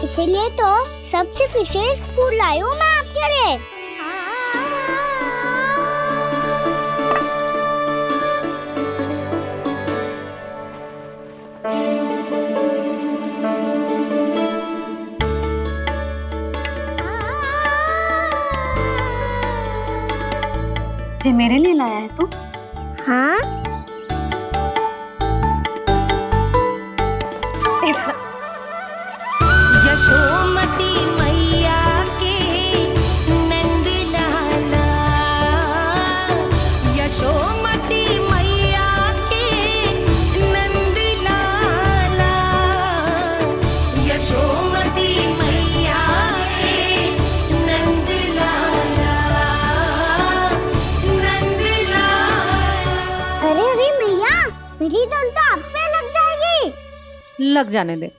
इसीलिए तो सबसे विशेष फूल लाई हूँ मैं आपके लिए। ये मेरे लिए लाया है तू? हाँ। यशोमती मैया के नंद लाला, यशोमती मैया के नंद लाला, यशोमती मैया के नंद लाला, नंद लाला। अरे अरे मैया, मेरी धुन तो आप पे लग जाएगी। लग जाने दे।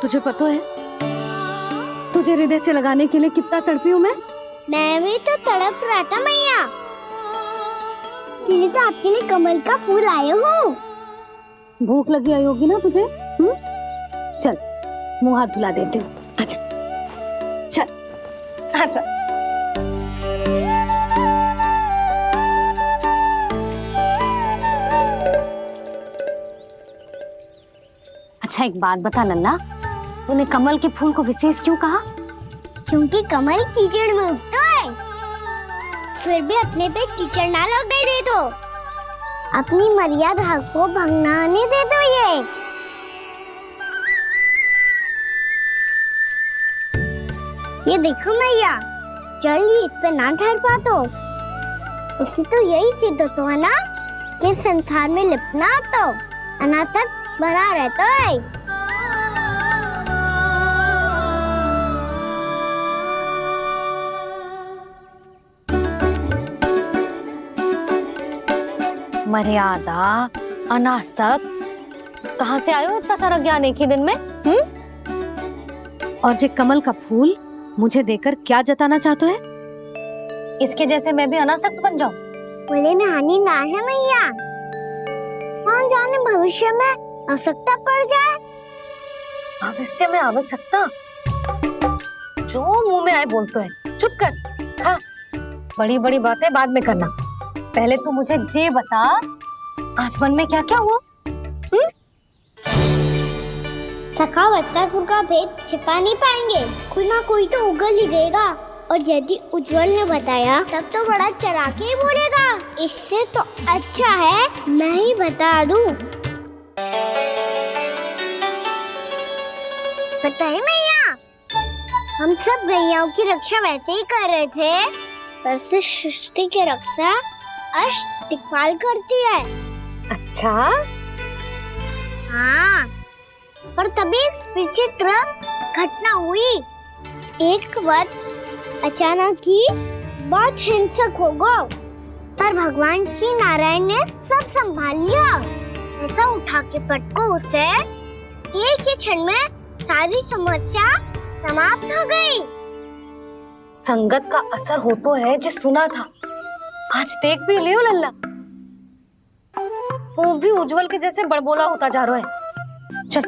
तुझे पता है तुझे हृदय से लगाने के लिए कितना तड़पी हूँ मैं? मैं भी तो तड़प रहा था मैया, इसलिए तो आपके लिए कमल का फूल आया हूँ। भूख लगी आई होगी ना तुझे? चल मुंह हाथ धुला देती हूँ। आजा, चल आजा। अच्छा एक बात बता लल्ला, तूने कमल के फूल को विशेष क्यों कहा? क्योंकि कमल कीचड़ में उगता है, फिर भी अपने पे कीचड़ ना लगने दे दो। अपनी मर्यादा को भंग ना आने दे दो। ये देखो मैया, जल भी इस पे ना ठहर पा तो इससे तो यही सिद्ध होता है ना कि संसार में लिपना तो अनाथ तक बना रहता है। मर्यादा, अनासक्त, कहाँ से आयो इतना सारा ज्ञान एक ही दिन में? और ये कमल का फूल मुझे देकर क्या जताना चाहते है? इसके जैसे मैं भी अनासक्त बन जाऊं? बोले में हानि ना है मैया, कौन जाने भविष्य में आवश्यकता पड़ जाए। भविष्य में आवश्यकता? जो मुंह में आए बोलते हैं, चुप कर। हाँ, बड़ी बड़ी बातें बाद में करना, पहले तू मुझे ये बता आज वन में क्या क्या हुआ? सखा बत्तासुर का भेद छिपा नहीं पाएंगे, कोई ना कोई तो उगल ही देगा। और यदि उज्जवल ने बताया तब तो बड़ा चला के ही बोलेगा। इससे तो अच्छा है मैं ही बता दूं। पता है मैया, हम सब गैयाओं की रक्षा वैसे ही कर रहे थे, पर से सृष्टि की रक्षा दिक्पाल करती है। अच्छा? हाँ, पर तभी विचित्र घटना हुई। एक वक्त अचानक ही बहुत हिंसक हो गया, पर भगवान श्री नारायण ने सब संभाल लिया। ऐसा उठा के पटको उसे, एक ही क्षण में सारी समस्या समाप्त हो गई। संगत का असर हो तो है जो सुना था। आज देख भी लियो लल्ला, तू भी उज्जवल के जैसे बड़बोला होता जा रहा है। चल।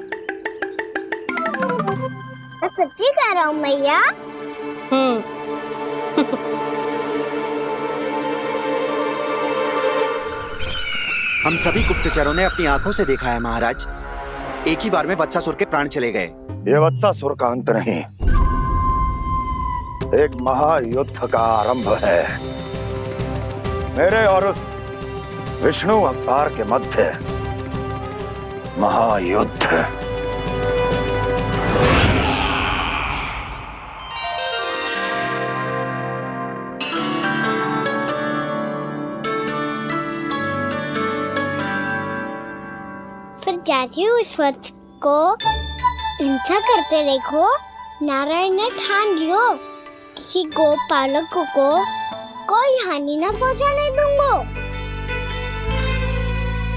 मैं सच्ची कह रहा हूँ मैया। हम सभी गुप्तचरों ने अपनी आंखों से देखा है महाराज, एक ही बार में वत्सासुर के प्राण चले गए। ये वत्सासुर का अंत नहीं, एक महायुद्ध का आरंभ है। मेरे और उस विष्णु अवतार के मध्य महायुद्ध। फिर जैसे ही उस वत्स को हिंसा करते देखो, नारायण ने ठान लियो किसी गोपालक को कोई हानि न पहुंचाने दूंगा।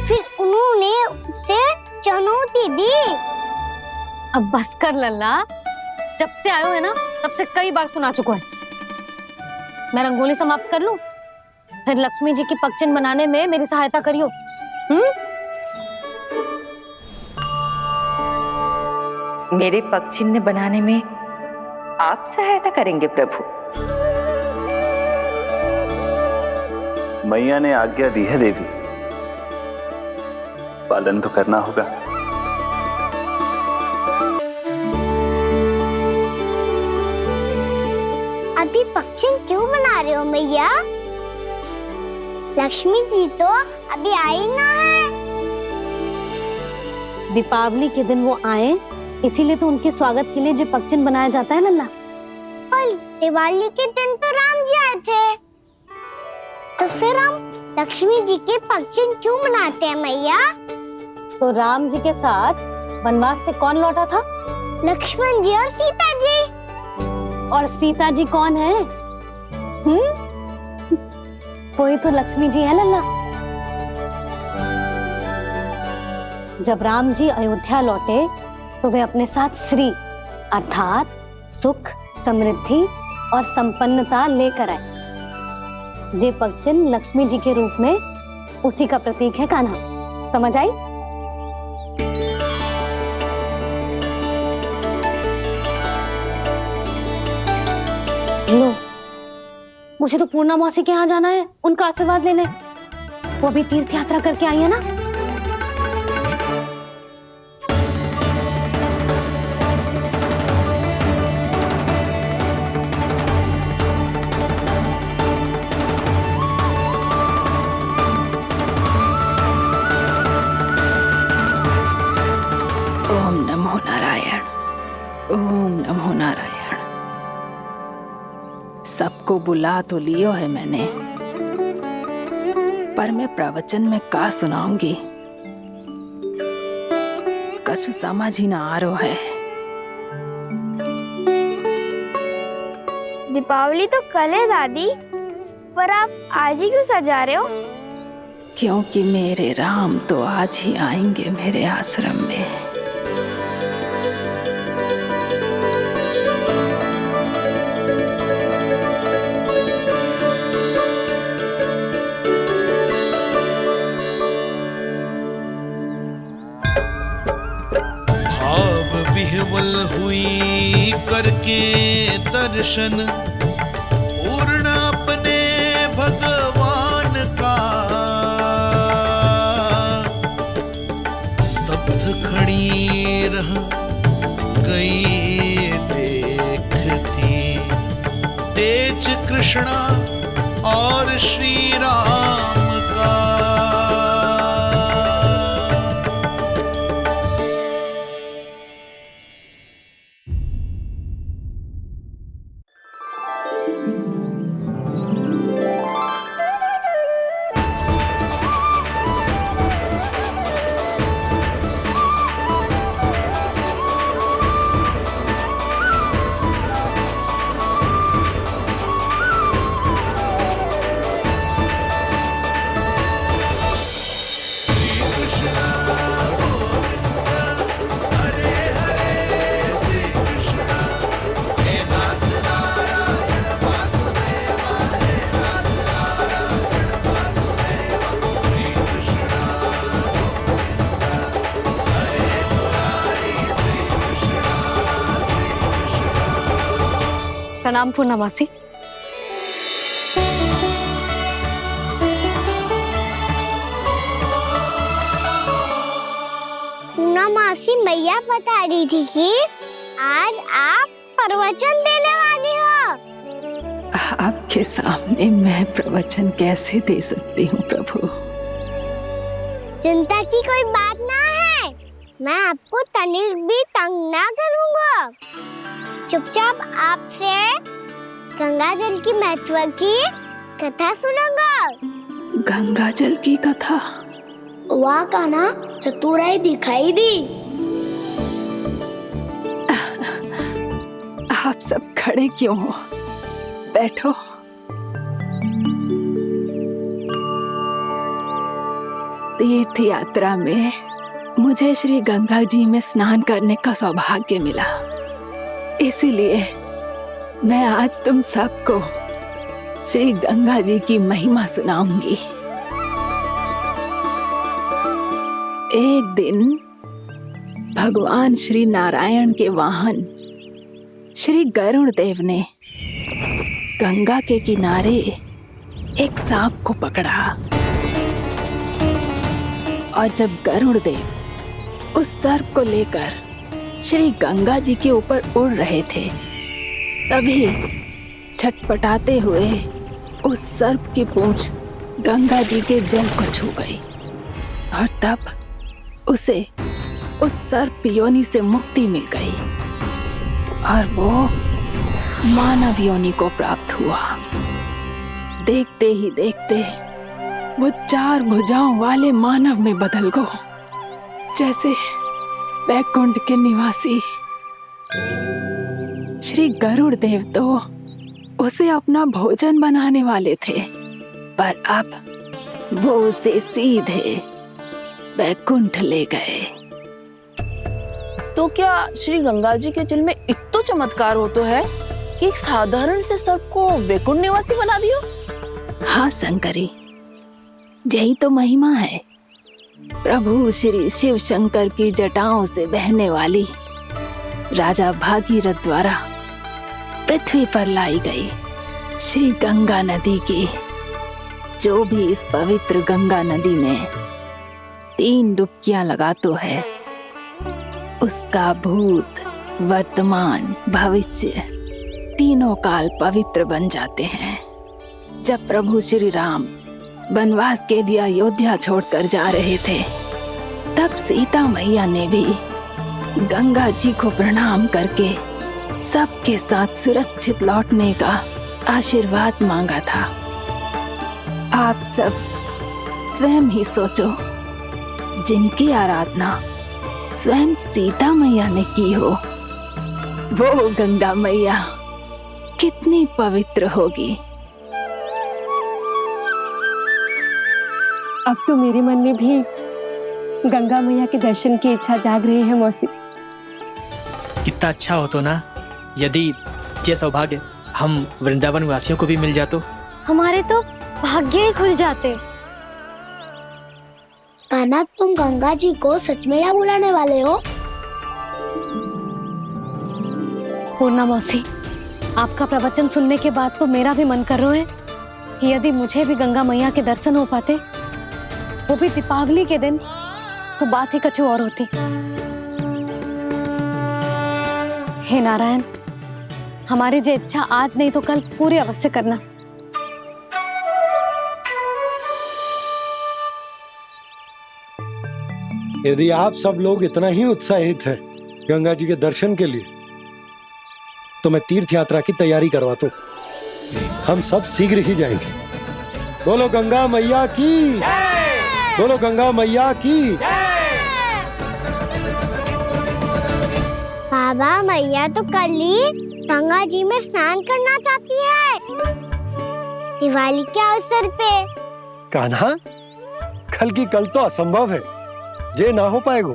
फिर उन्होंने उसे चुनौती दी। अब बस कर लल्ला, जब से आयो है ना तब से कई बार सुना चुका है। मैं रंगोली समाप्त कर लूं, फिर लक्ष्मी जी की पगचिन बनाने में मेरी सहायता करियो। मेरे पगचिन्ह बनाने में आप सहायता करेंगे प्रभु? मैया ने आज्ञा दी है देवी, पालन तो करना होगा। अभी पगचिन क्यों बना रहे हो मैया? लक्ष्मी जी तो अभी आई ना है। दीपावली के दिन वो आए, इसीलिए तो उनके स्वागत के लिए जो पगचिन बनाया जाता है लल्ला। पर दिवाली के दिन तो राम जी आए थे, तो फिर हम लक्ष्मी जी के पगचिन क्यों बनाते हैं मैया? तो राम जी के साथ वनवास से कौन लौटा था? लक्ष्मण जी और सीता जी। और सीता जी कौन है? वही तो लक्ष्मी जी है लल्ला। जब राम जी अयोध्या लौटे तो वे अपने साथ श्री अर्थात सुख, समृद्धि और संपन्नता लेकर आए। जे पगचिन लक्ष्मी जी के रूप में उसी का प्रतीक है कान्हा। समझ आई? लो, मुझे तो पूर्णा मौसी के यहाँ जाना है, उनका आशीर्वाद लेने। वो भी तीर्थ यात्रा करके आई है ना। ओम नमो नारायण, ओम नमो नारायण। सबको बुला तो लियो है मैंने, पर मैं प्रवचन में का सुनाऊंगी, कछु समझ ही ना आ रहा है। दीपावली तो कल है दादी, पर आप आज ही क्यों सजा रहे हो? क्योंकि मेरे राम तो आज ही आएंगे मेरे आश्रम में। विह्वल हुई करके दर्शन, पूर्ण अपने भगवान का, स्तब्ध खड़ी रह गई देखती, कृष्ण और श्री राम का। प्रणाम पूर्णमासी। पूर्णमासी मैया बता रही थी कि आज आप प्रवचन देने वाली हो। आपके सामने मैं प्रवचन कैसे दे सकती हूँ प्रभु? चिंता की कोई बात ना है, मैं आपको तनिक भी तंग ना करूँगा। चुपचाप आपसे गंगा जल की महत्व की कथा सुनूंगा। गंगा जल की कथा? वाह कान्हा, चतुराई दिखाई दी। आप सब खड़े क्यों हो? बैठो। तीर्थ यात्रा में मुझे श्री गंगा जी में स्नान करने का सौभाग्य मिला, इसीलिए मैं आज तुम सबको श्री गंगा जी की महिमा सुनाऊंगी। एक दिन भगवान श्री नारायण के वाहन श्री गरुड़ देव ने गंगा के किनारे एक सांप को पकड़ा, और जब गरुड़ देव उस सर्प को लेकर श्री गंगा जी के ऊपर उड़ रहे थे, तभी छटपटाते हुए उस सर्प की पूंछ गंगा जी के जल को छू गई, और तब उसे उस सर्प योनि से मुक्ति मिल गई और वो मानव योनि को प्राप्त हुआ। देखते ही देखते वो 4 भुजाओं वाले मानव में बदल गया, जैसे बैकुंठ के निवासी। श्री गरुड़ देव तो उसे अपना भोजन बनाने वाले थे, पर अब वो उसे सीधे बैकुंठ ले गए। तो क्या श्री गंगा जी के जल में इतना चमत्कार हो तो है कि एक साधारण से सर्प को वैकुंठ निवासी बना दियो? हाँ शंकरी, यही तो महिमा है। प्रभु श्री शिव शंकर की जटाओं से बहने वाली राजा भागीरथ द्वारा पृथ्वी पर लाई गई श्री गंगा नदी की, जो भी इस पवित्र गंगा नदी में 3 डुबकियां लगातो है, उसका भूत, वर्तमान, भविष्य तीनों काल पवित्र बन जाते हैं। जब प्रभु श्री राम वनवास के लिए अयोध्या छोड़कर जा रहे थे, तब सीता मैया ने भी गंगा जी को प्रणाम करके सबके साथ सुरक्षित लौटने का आशीर्वाद मांगा था। आप सब स्वयं ही सोचो, जिनकी आराधना स्वयं सीता मैया ने की हो, वो गंगा मैया कितनी पवित्र होगी। अब तो मेरे मन में भी गंगा मैया के दर्शन की इच्छा जाग रही है मौसी। कितना अच्छा हो तो ना यदि ये सौभाग्य हम वृंदावन वासियों को भी मिल जातो। हमारे तो भाग्य ही खुल जाते। कान्हा, तुम गंगा जी को सच में यहाँ बुलाने वाले हो? पूर्णा मौसी, आपका प्रवचन सुनने के बाद तो मेरा भी मन कर रहा है कि यदि मुझे भी गंगा मैया के दर्शन हो पाते, वो भी दीपावली के दिन, तो बात ही कुछ और होती। हे नारायण, हमारी जो इच्छा आज नहीं तो कल पूरी अवश्य करना। यदि आप सब लोग इतना ही उत्साहित हैं गंगा जी के दर्शन के लिए, तो मैं तीर्थ यात्रा की तैयारी करवाता हूँ। हम सब शीघ्र ही जाएंगे। बोलो गंगा मैया की, बोलो गंगा मैया की। बाबा, मैया तो कल ही गंगा जी में स्नान करना चाहती है, दिवाली के अवसर पे। कान्हा, कल की कल तो असंभव है, जे ना हो पाएगा।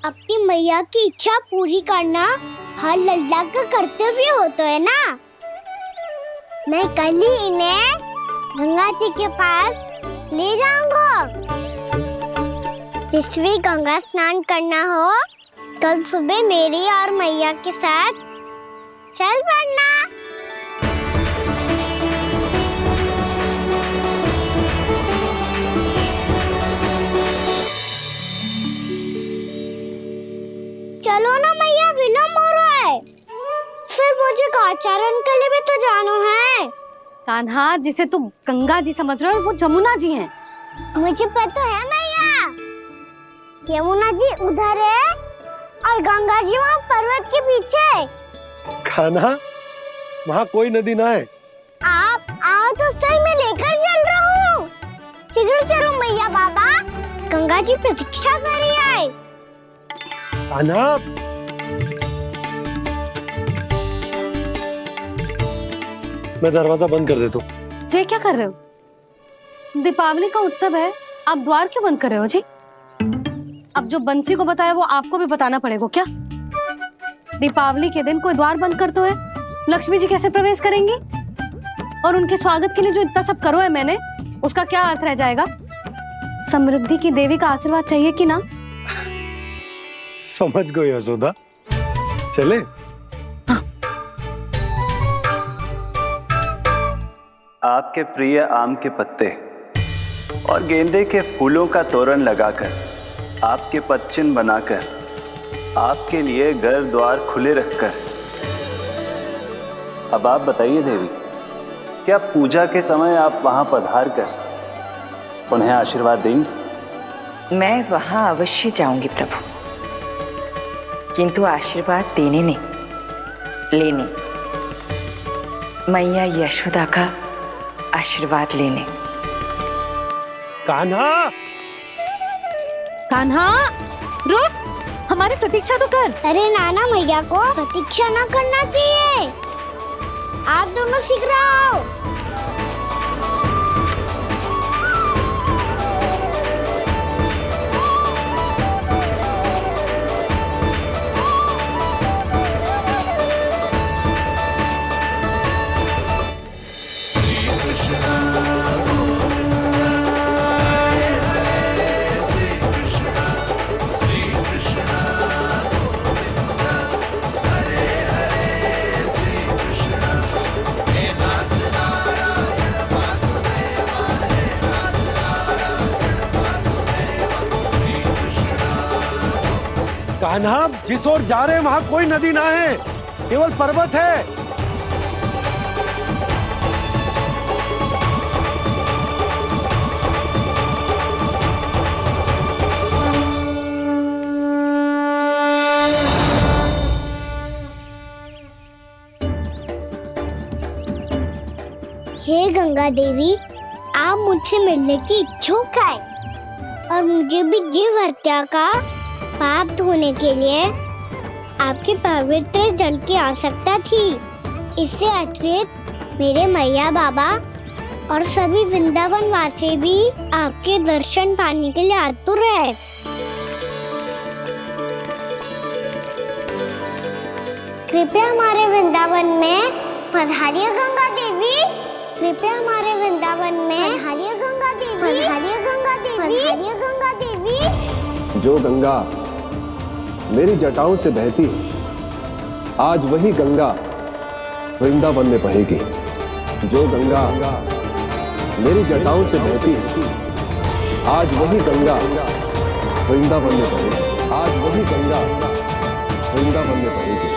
अपनी मैया की इच्छा पूरी करना हर लल्ला का कर्तव्य होता है ना। मैं कल ही इन्हें गंगा जी के पास ले जाऊंगा। जिस भी गंगा स्नान करना हो, कल सुबह मेरी और मैया के साथ चल पड़ना। चलो ना मैया, विलम्ब हो रहा है। फिर मुझे आचरण के लिए भी तो जाना है। कान्हा, जिसे तू गंगा जी समझ रहे हो वो जमुना जी हैं। मुझे पता है मैया, यमुना जी उधर है और गंगा जी वहाँ पर्वत के पीछे। कान्हा, वहाँ कोई नदी ना है। आप आओ तो सही, मैं लेकर चल रहा हूँ। शीघ्र चलो मैया बाबा, गंगा जी प्रतीक्षा कर रही है। कान्हा, मैं दरवाजा बंद कर देता हूँ। ये क्या कर रहे हो? दीपावली का उत्सव है, आप द्वार क्यों बंद कर रहे हो जी? अब जो बंसी को बताया वो आपको भी बताना पड़ेगा क्या? दीपावली के दिन कोई द्वार बंद कर तो है, लक्ष्मी जी कैसे प्रवेश करेंगी? और उनके स्वागत के लिए जो इतना सब करो है मैंने, उसका क्या अर्थ रह जाएगा? समृद्धि की देवी का आशीर्वाद चाहिए कि ना? समझ गई यशोदा, चले। आपके प्रिय आम के पत्ते और गेंदे के फूलों का तोरण लगाकर, आपके पदचिन्ह बनाकर, आपके लिए घर द्वार खुले रखकर, अब आप बताइए देवी, क्या पूजा के समय आप वहां पधार कर उन्हें आशीर्वाद देंगी? मैं वहां अवश्य जाऊंगी प्रभु, किंतु आशीर्वाद देने नहीं, लेने। मैया यशोदा का आशीर्वाद लेने। कान्हा, कान्हा, रुक, हमारी प्रतीक्षा तो कर। अरे नाना, मैया को प्रतीक्षा ना करना चाहिए। आप दोनों शीघ्र आओ। कान्हा, जिस ओर जा रहे हैं वहाँ कोई नदी ना है, केवल पर्वत है। हे गंगा देवी, आप मुझसे मिलने की इच्छुक है और मुझे भी जीव हत्या का पाप धोने के लिए आपके पवित्र जल की आवश्यकता थी। इससे अतिरिक्त मेरे मैया बाबा और सभी वृंदावन वासी भी आपके दर्शन पाने के लिए आतुर है। कृपया हमारे वृंदावन में पधारिए गंगा देवी। कृपया हमारे वृंदावन में पधारिए गंगा देवी। पधारिए गंगा देवी। पधारिए गंगा देवी। जो गंगा मेरी जटाओं से बहती है, आज वही गंगा वृंदावन में बहेगी। जो गंगा मेरी जटाओं से बहती है, आज वही गंगा वृंदावन में बहेगी। आज वही गंगा वृंदावन में बहेगी।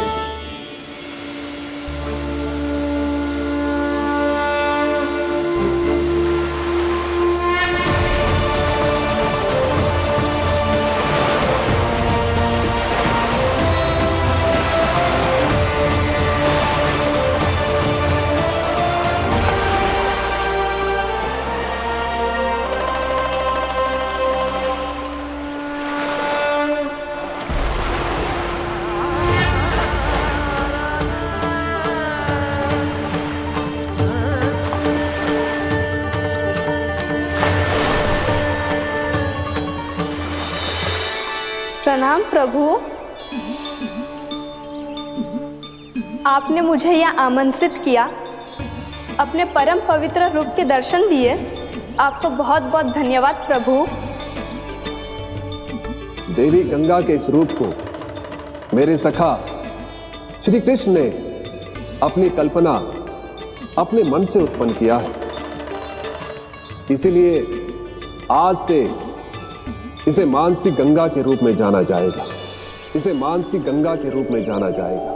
प्रणाम प्रभु। आपने मुझे यहाँ आमंत्रित किया, अपने परम पवित्र रूप के दर्शन दिए। आपको बहुत बहुत धन्यवाद प्रभु। देवी गंगा के इस रूप को मेरे सखा श्री कृष्ण ने अपनी कल्पना अपने मन से उत्पन्न किया है। इसीलिए आज से इसे मानसी गंगा के रूप में जाना जाएगा। इसे मानसी गंगा के रूप में जाना जाएगा।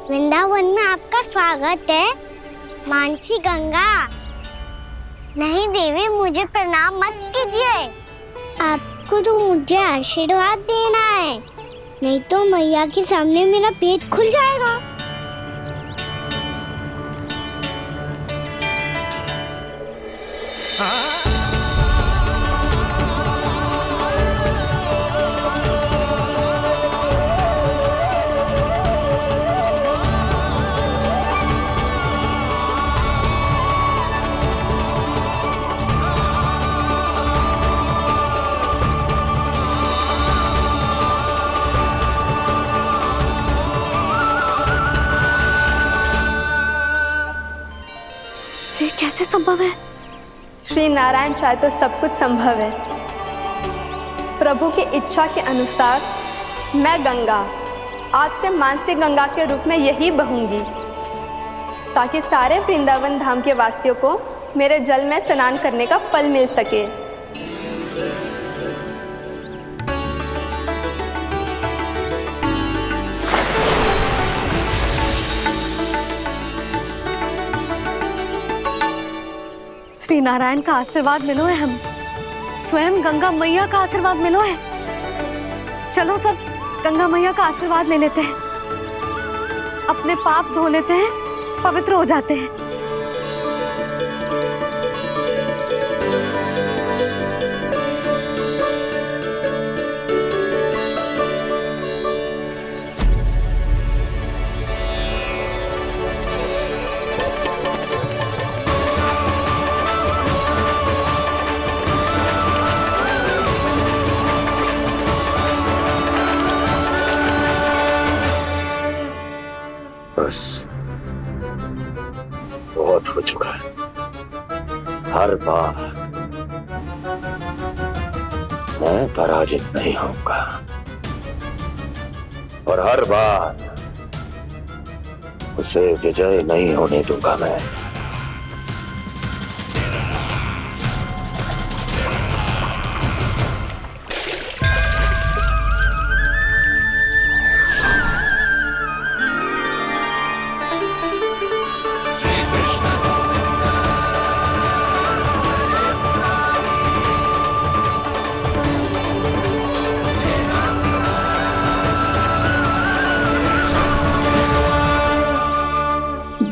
वृंदावन में आपका स्वागत है मानसी गंगा। नहीं देवी, मुझे प्रणाम मत कीजिए। आपको तो मुझे आशीर्वाद देना है, नहीं तो मैया के सामने मेरा पेट खुल जाएगा। ये कैसे संभव है? श्री नारायण चाहे तो सब कुछ संभव है। प्रभु की इच्छा के अनुसार मैं गंगा आज से मानसी गंगा के रूप में यही बहूंगी, ताकि सारे वृंदावन धाम के वासियों को मेरे जल में स्नान करने का फल मिल सके। श्री नारायण का आशीर्वाद मिलो है, हम स्वयं गंगा मैया का आशीर्वाद मिलो है। चलो सब गंगा मैया का आशीर्वाद ले लेते हैं, अपने पाप धो लेते हैं, पवित्र हो जाते हैं। बस बहुत हो चुका है। हर बार मैं पराजित नहीं होऊंगा और हर बार उसे विजय नहीं होने दूंगा मैं।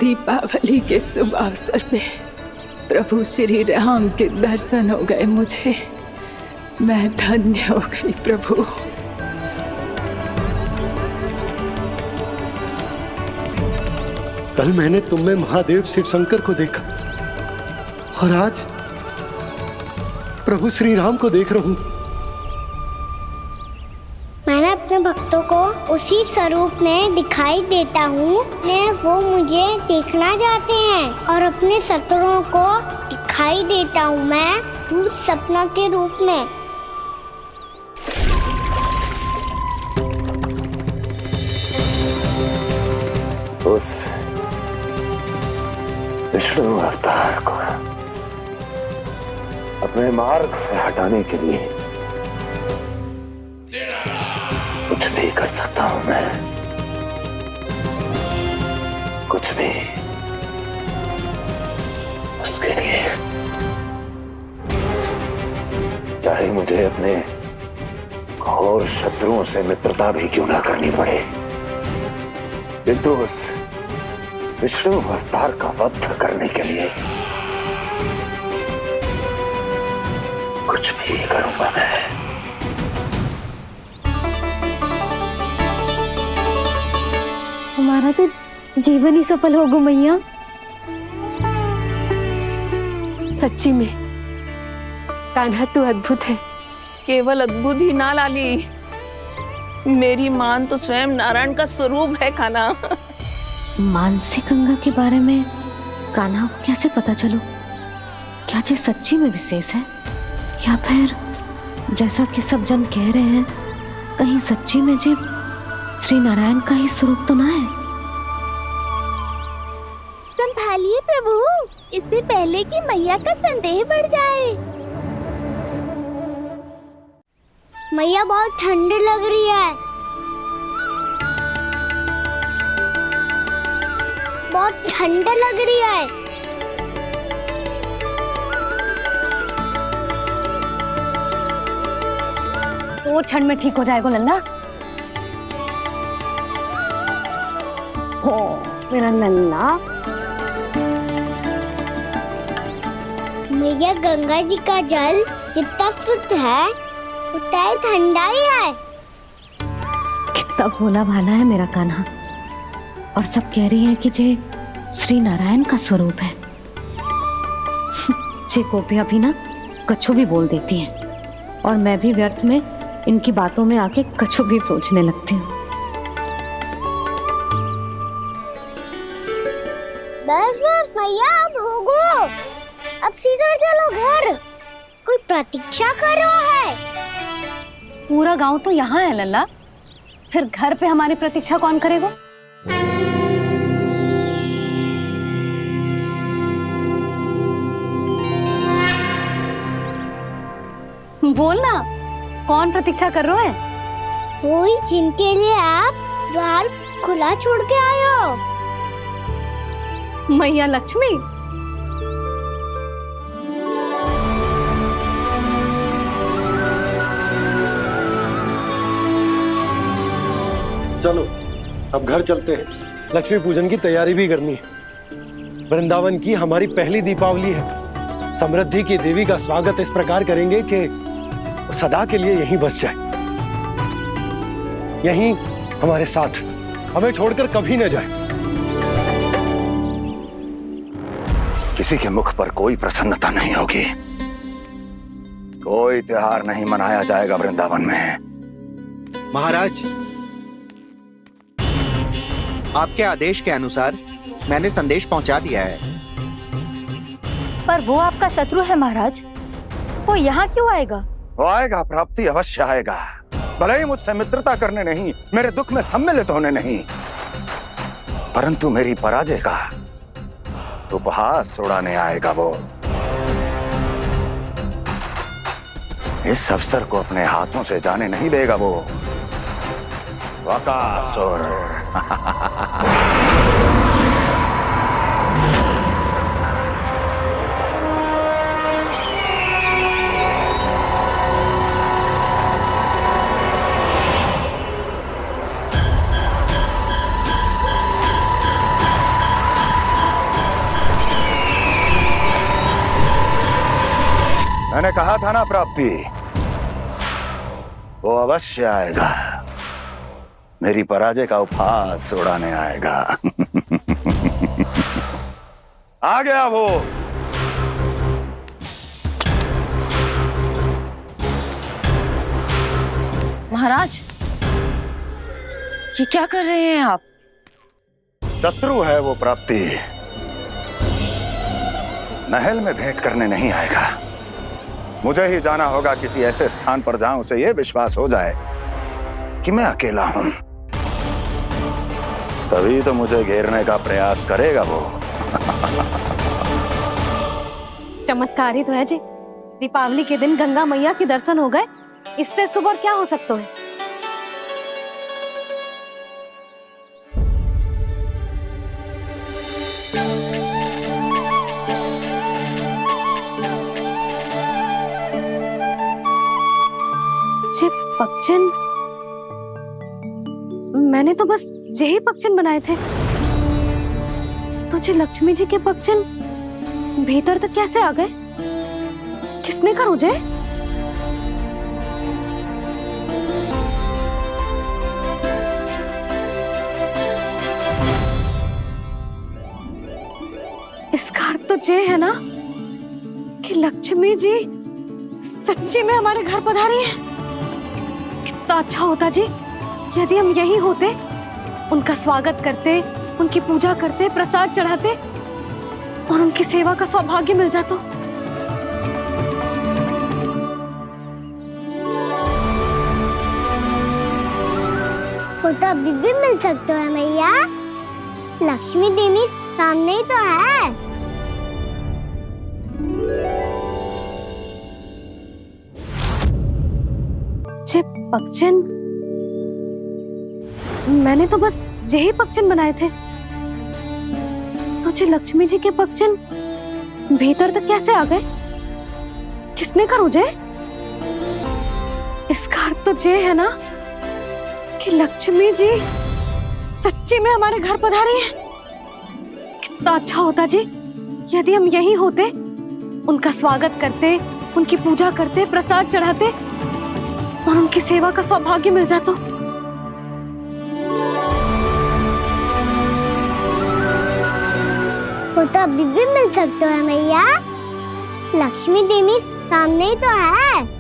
दीपावली के शुभ अवसर में प्रभु श्री राम के दर्शन हो गए मुझे। मैं धन्य हो गई प्रभु। कल मैंने तुम में महादेव शिव शंकर को देखा और आज प्रभु श्री राम को देख रहा हूं। मैंने अपने भक्तों को उसी स्वरूप में दिखाई देता हूँ, वो मुझे देखना चाहते हैं और अपने शत्रुओं को दिखाई देता हूँ मैं भूत सपना के रूप में। उस विष्णु अवतार को अपने मार्ग से हटाने के लिए कुछ भी कर सकता हूं मैं, कुछ भी। उसके लिए चाहे मुझे अपने घोर शत्रुओं से मित्रता भी क्यों ना करनी पड़े, किंतु उस विष्णु अवतार का वध करने के लिए कुछ भी करूंगा मैं। हमारा तो जीवन ही सफल होगा मैया। सच्ची में कान्हा तू अद्भुत है। केवल अद्भुत ही ना लाली, मेरी मान तो स्वयं नारायण का स्वरूप है कान्हा। मानसी गंगा के बारे में कान्हा को कैसे पता चलो? क्या ये सच्ची में विशेष है, या फिर जैसा कि सब जन कह रहे हैं, कहीं सच्ची में जी श्री नारायण का ही स्वरूप तो ना है? संभालिए प्रभु, इससे पहले कि मैया का संदेह बढ़ जाए। मैया बहुत ठंडी लग रही है, बहुत ठंडा लग रही है। वो ठंड में ठीक हो जाएगा लल्ला। हो मेरा लल्ला। मैया गंगा जी का जल जितना शुद्ध है उतना ही ठंडा ही है। कितना भोला भाला है मेरा कान्हा। और सब कह रही हैं कि जे श्री नारायण का स्वरूप है। जे गोपियां भी ना कछु भी बोल देती हैं, और मैं भी व्यर्थ में इनकी बातों में आके कछु भी सोचने लगती हूँ। बस बस मैया, अब हो गो, अब सीधा चलो घर। कोई प्रतीक्षा कर रहा है। पूरा गांव तो यहाँ है लल्ला, फिर घर पे हमारी प्रतीक्षा कौन करेगा? बोलना, कौन प्रतीक्षा कर रहे हैं? वही जिनके लिए आप द्वार खुला छोड़ के आए हो। मैया लक्ष्मी। चलो अब घर चलते हैं, लक्ष्मी पूजन की तैयारी भी करनी है। वृंदावन की हमारी पहली दीपावली है। समृद्धि की देवी का स्वागत इस प्रकार करेंगे कि सदा के लिए यहीं बस जाए, यहीं हमारे साथ, हमें छोड़कर कभी न जाए। किसी के मुख पर कोई प्रसन्नता नहीं होगी, कोई त्योहार नहीं मनाया जाएगा वृंदावन में। महाराज, आपके आदेश के अनुसार मैंने संदेश पहुंचा दिया है। पर वो आपका शत्रु है महाराज, वो यहाँ क्यों आएगा? वो आएगा, प्राप्ति अवश्य आएगा। भले ही मुझसे मित्रता करने नहीं, मेरे दुख में सम्मिलित होने नहीं, परंतु मेरी पराजय का उपहास उड़ाने आएगा वो। इस अवसर को अपने हाथों से जाने नहीं देगा वो। वकासुर। मैंने कहा था ना प्राप्ति, वो अवश्य आएगा, मेरी पराजय का उपहास उड़ाने आएगा। आ गया वो। महाराज, ये क्या कर रहे हैं आप? शत्रु है वो प्राप्ति, महल में भेंट करने नहीं आएगा। मुझे ही जाना होगा किसी ऐसे स्थान पर जहां उसे यह विश्वास हो जाए कि मैं अकेला हूं, तभी तो मुझे घेरने का प्रयास करेगा वो। चमत्कार ही तो है जी, दीपावली के दिन गंगा मैया के दर्शन हो गए, इससे शुभ और क्या हो सकता है? पक्षन, मैंने तो बस यही पक्षन बनाए थे, तुझे लक्ष्मी जी के पक्षन भीतर तक कैसे आ गए? किसने कर मुझे? इसका अर्थ तो ये है ना कि लक्ष्मी जी सच्ची में हमारे घर पधारी हैं। कितना अच्छा होता जी यदि हम यहीं होते, उनका स्वागत करते, उनकी पूजा करते, प्रसाद चढ़ाते और उनकी सेवा का सौभाग्य मिल जाता। वो तो अभी भी मिल सकते हैं मैया। लक्ष्मी देवी सामने ही तो है। जे पगचन, मैंने तो बस यही पगचन बनाए थे, तो जे लक्ष्मी जी के पगचन भीतर तक कैसे आ गए? किसने करो जे? इसका अर्थ तो जे है ना कि लक्ष्मी जी सच्ची में हमारे घर पधारी हैं। कितना अच्छा होता जी यदि हम यहीं होते, उनका स्वागत करते, उनकी पूजा करते, प्रसाद चढ़ाते और उनकी सेवा का सौभाग्य मिल जाता। वो तो अभी भी मिल सकते हैं मैया। लक्ष्मी देवी सामने ही तो है।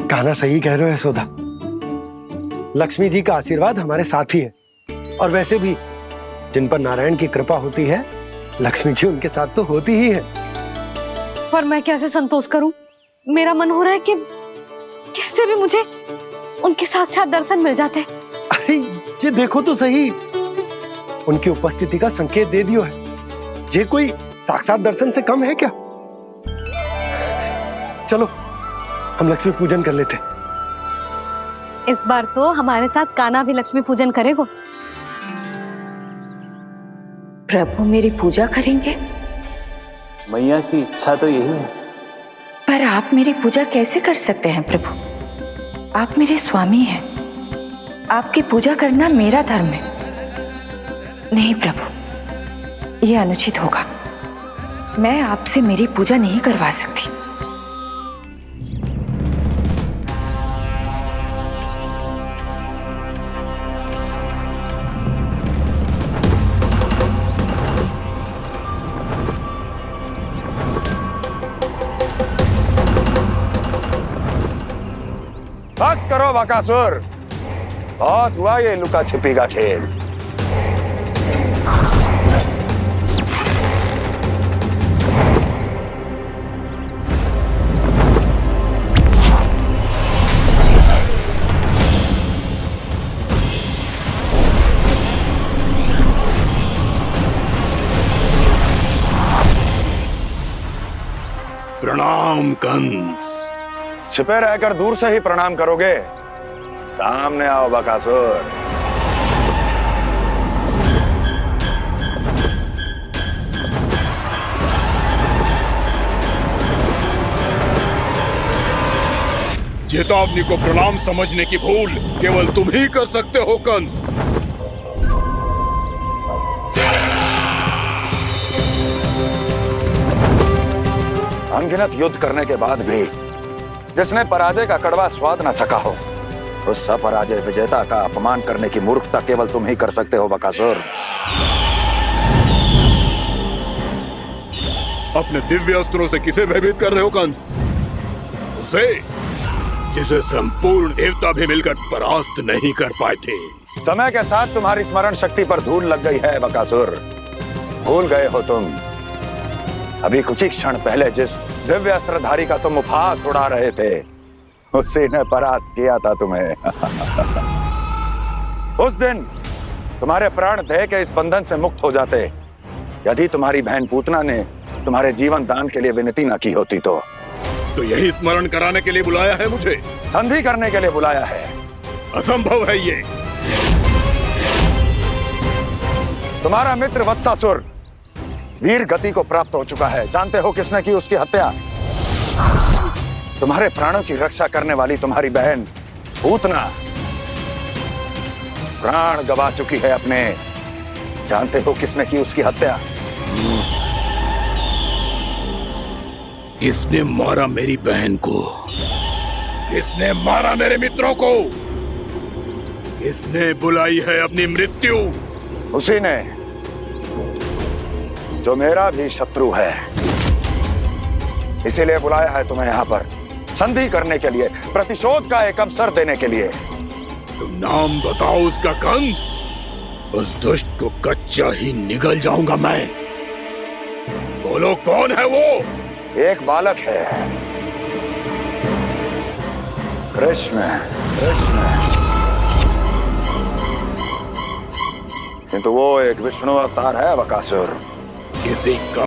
कान्हा सही कह रहे हो यशोदा। लक्ष्मी जी का आशीर्वाद हमारे साथ ही है, और वैसे भी जिन पर नारायण की कृपा होती है, लक्ष्मी जी उनके साथ तो होती ही है। पर मैं कैसे संतोष करूं? मेरा मन हो रहा है कि कैसे भी मुझे उनके साक्षात दर्शन मिल जाते। अरे ये देखो तो सही, उनकी उपस्थिति का संकेत दे दियो है। ये कोई साक्षात दर्शन से कम है क्या? चलो हम लक्ष्मी पूजन कर लेते। इस बार तो हमारे साथ कान्हा भी लक्ष्मी पूजन करेगा। प्रभु मेरी पूजा करेंगे? मैया की इच्छा तो यही है। पर आप मेरी पूजा कैसे कर सकते हैं प्रभु? आप मेरे स्वामी हैं। आपकी पूजा करना मेरा धर्म है। नहीं प्रभु, यह अनुचित होगा। मैं आपसे मेरी पूजा नहीं करवा सकती। बस करो बकासुर, बहुत हुआ ये लुका छिपी का खेल। प्रणाम कंस। छिपे रहकर दूर से ही प्रणाम करोगे? सामने आओ बकासुर। चेतावनी को प्रणाम समझने की भूल केवल तुम ही कर सकते हो कंस। अनगिनत युद्ध करने के बाद भी जिसने पराजय का कड़वा स्वाद न चखा हो, उस अपराजय विजेता का अपमान करने की मूर्खता केवल तुम ही कर सकते हो बकासुर। अपने दिव्य अस्त्रों से किसे भयभीत कर रहे हो कंस? उसे जिसे संपूर्ण देवता भी मिलकर परास्त नहीं कर पाए थे। समय के साथ तुम्हारी स्मरण शक्ति पर धूल लग गई है बकासुर। भूल गए हो तुम अभी कुछ ही क्षण पहले जिस दिव्य अस्त्रधारी का तुम उपहास उड़ा रहे थे, उसी ने परास्त किया था तुम्हें। उस दिन तुम्हारे प्राण देह के इस बंधन से मुक्त हो जाते यदि तुम्हारी बहन पूतना ने तुम्हारे जीवन दान के लिए विनती न की होती तो यही स्मरण कराने के लिए बुलाया है मुझे? संधि करने के लिए बुलाया है। असंभव है ये। तुम्हारा मित्र वत्सासुर वीर गति को प्राप्त हो चुका है। जानते हो किसने की उसकी हत्या? तुम्हारे प्राणों की रक्षा करने वाली तुम्हारी बहन पूतना प्राण गवा चुकी है अपने। जानते हो किसने की उसकी हत्या? किसने मारा मेरी बहन को? किसने मारा मेरे मित्रों को? किसने बुलाई है अपनी मृत्यु? उसी ने जो मेरा भी शत्रु है। इसीलिए बुलाया है तुम्हें यहाँ पर, संधि करने के लिए, प्रतिशोध का एक अवसर देने के लिए। तुम नाम बताओ उसका कंस, उस दुष्ट को कच्चा ही निगल जाऊंगा मैं। बोलो कौन है वो? एक बालक है, कृष्ण। किंतु वो एक विष्णु अवतार है बकासुर। किसी का